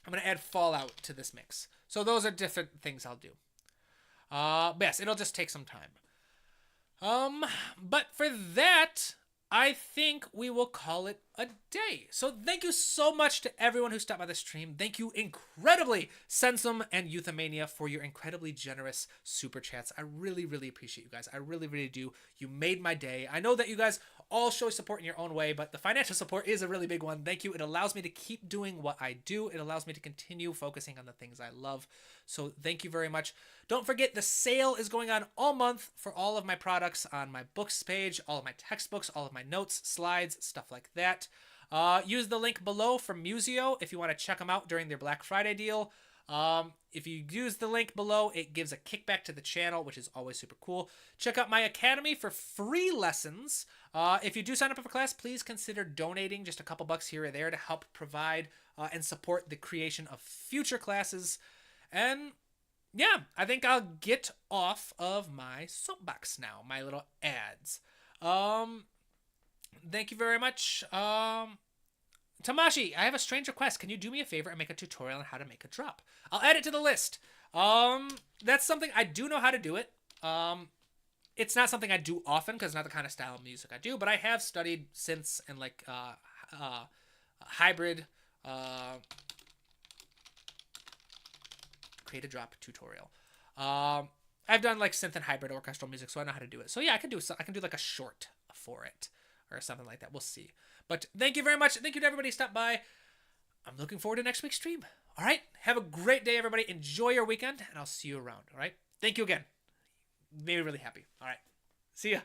I'm going to add Fallout to this mix. So those are different things I'll do. But yes, it'll just take some time. But for that, I think we will call it a day. So thank you so much to everyone who stopped by the stream. Thank you incredibly, Sensum and Euthymania, for your incredibly generous super chats. I really, really appreciate you guys. I really, really do. You made my day. I know that you guys all show support in your own way, but the financial support is a really big one. Thank you. It allows me to keep doing what I do. It allows me to continue focusing on the things I love. So thank you very much. Don't forget, the sale is going on all month for all of my products on my books page, all of my textbooks, all of my notes, slides, stuff like that. Use the link below from Museo if you want to check them out during their Black Friday deal. If you use the link below, it gives a kickback to the channel, which is always super cool. Check out my academy for free lessons. If you do sign up for a class, please consider donating just a couple bucks here or there to help provide and support the creation of future classes. And yeah, I think I'll get off of my soapbox now, my little ads. Thank you very much. Tamashi, I have a strange request. Can you do me a favor and make a tutorial on how to make a drop? I'll add it to the list. That's something I do know how to do it. It's not something I do often because it's not the kind of style of music I do, but I have studied synths and like hybrid create a drop tutorial. I've done like synth and hybrid orchestral music, so I know how to do it. So yeah, I can do like a short for it or something like that. We'll see. But thank you very much. Thank you to everybody who stopped by. I'm looking forward to next week's stream. All right. Have a great day, everybody. Enjoy your weekend, and I'll see you around. All right. Thank you again. Made me really happy. All right. See ya.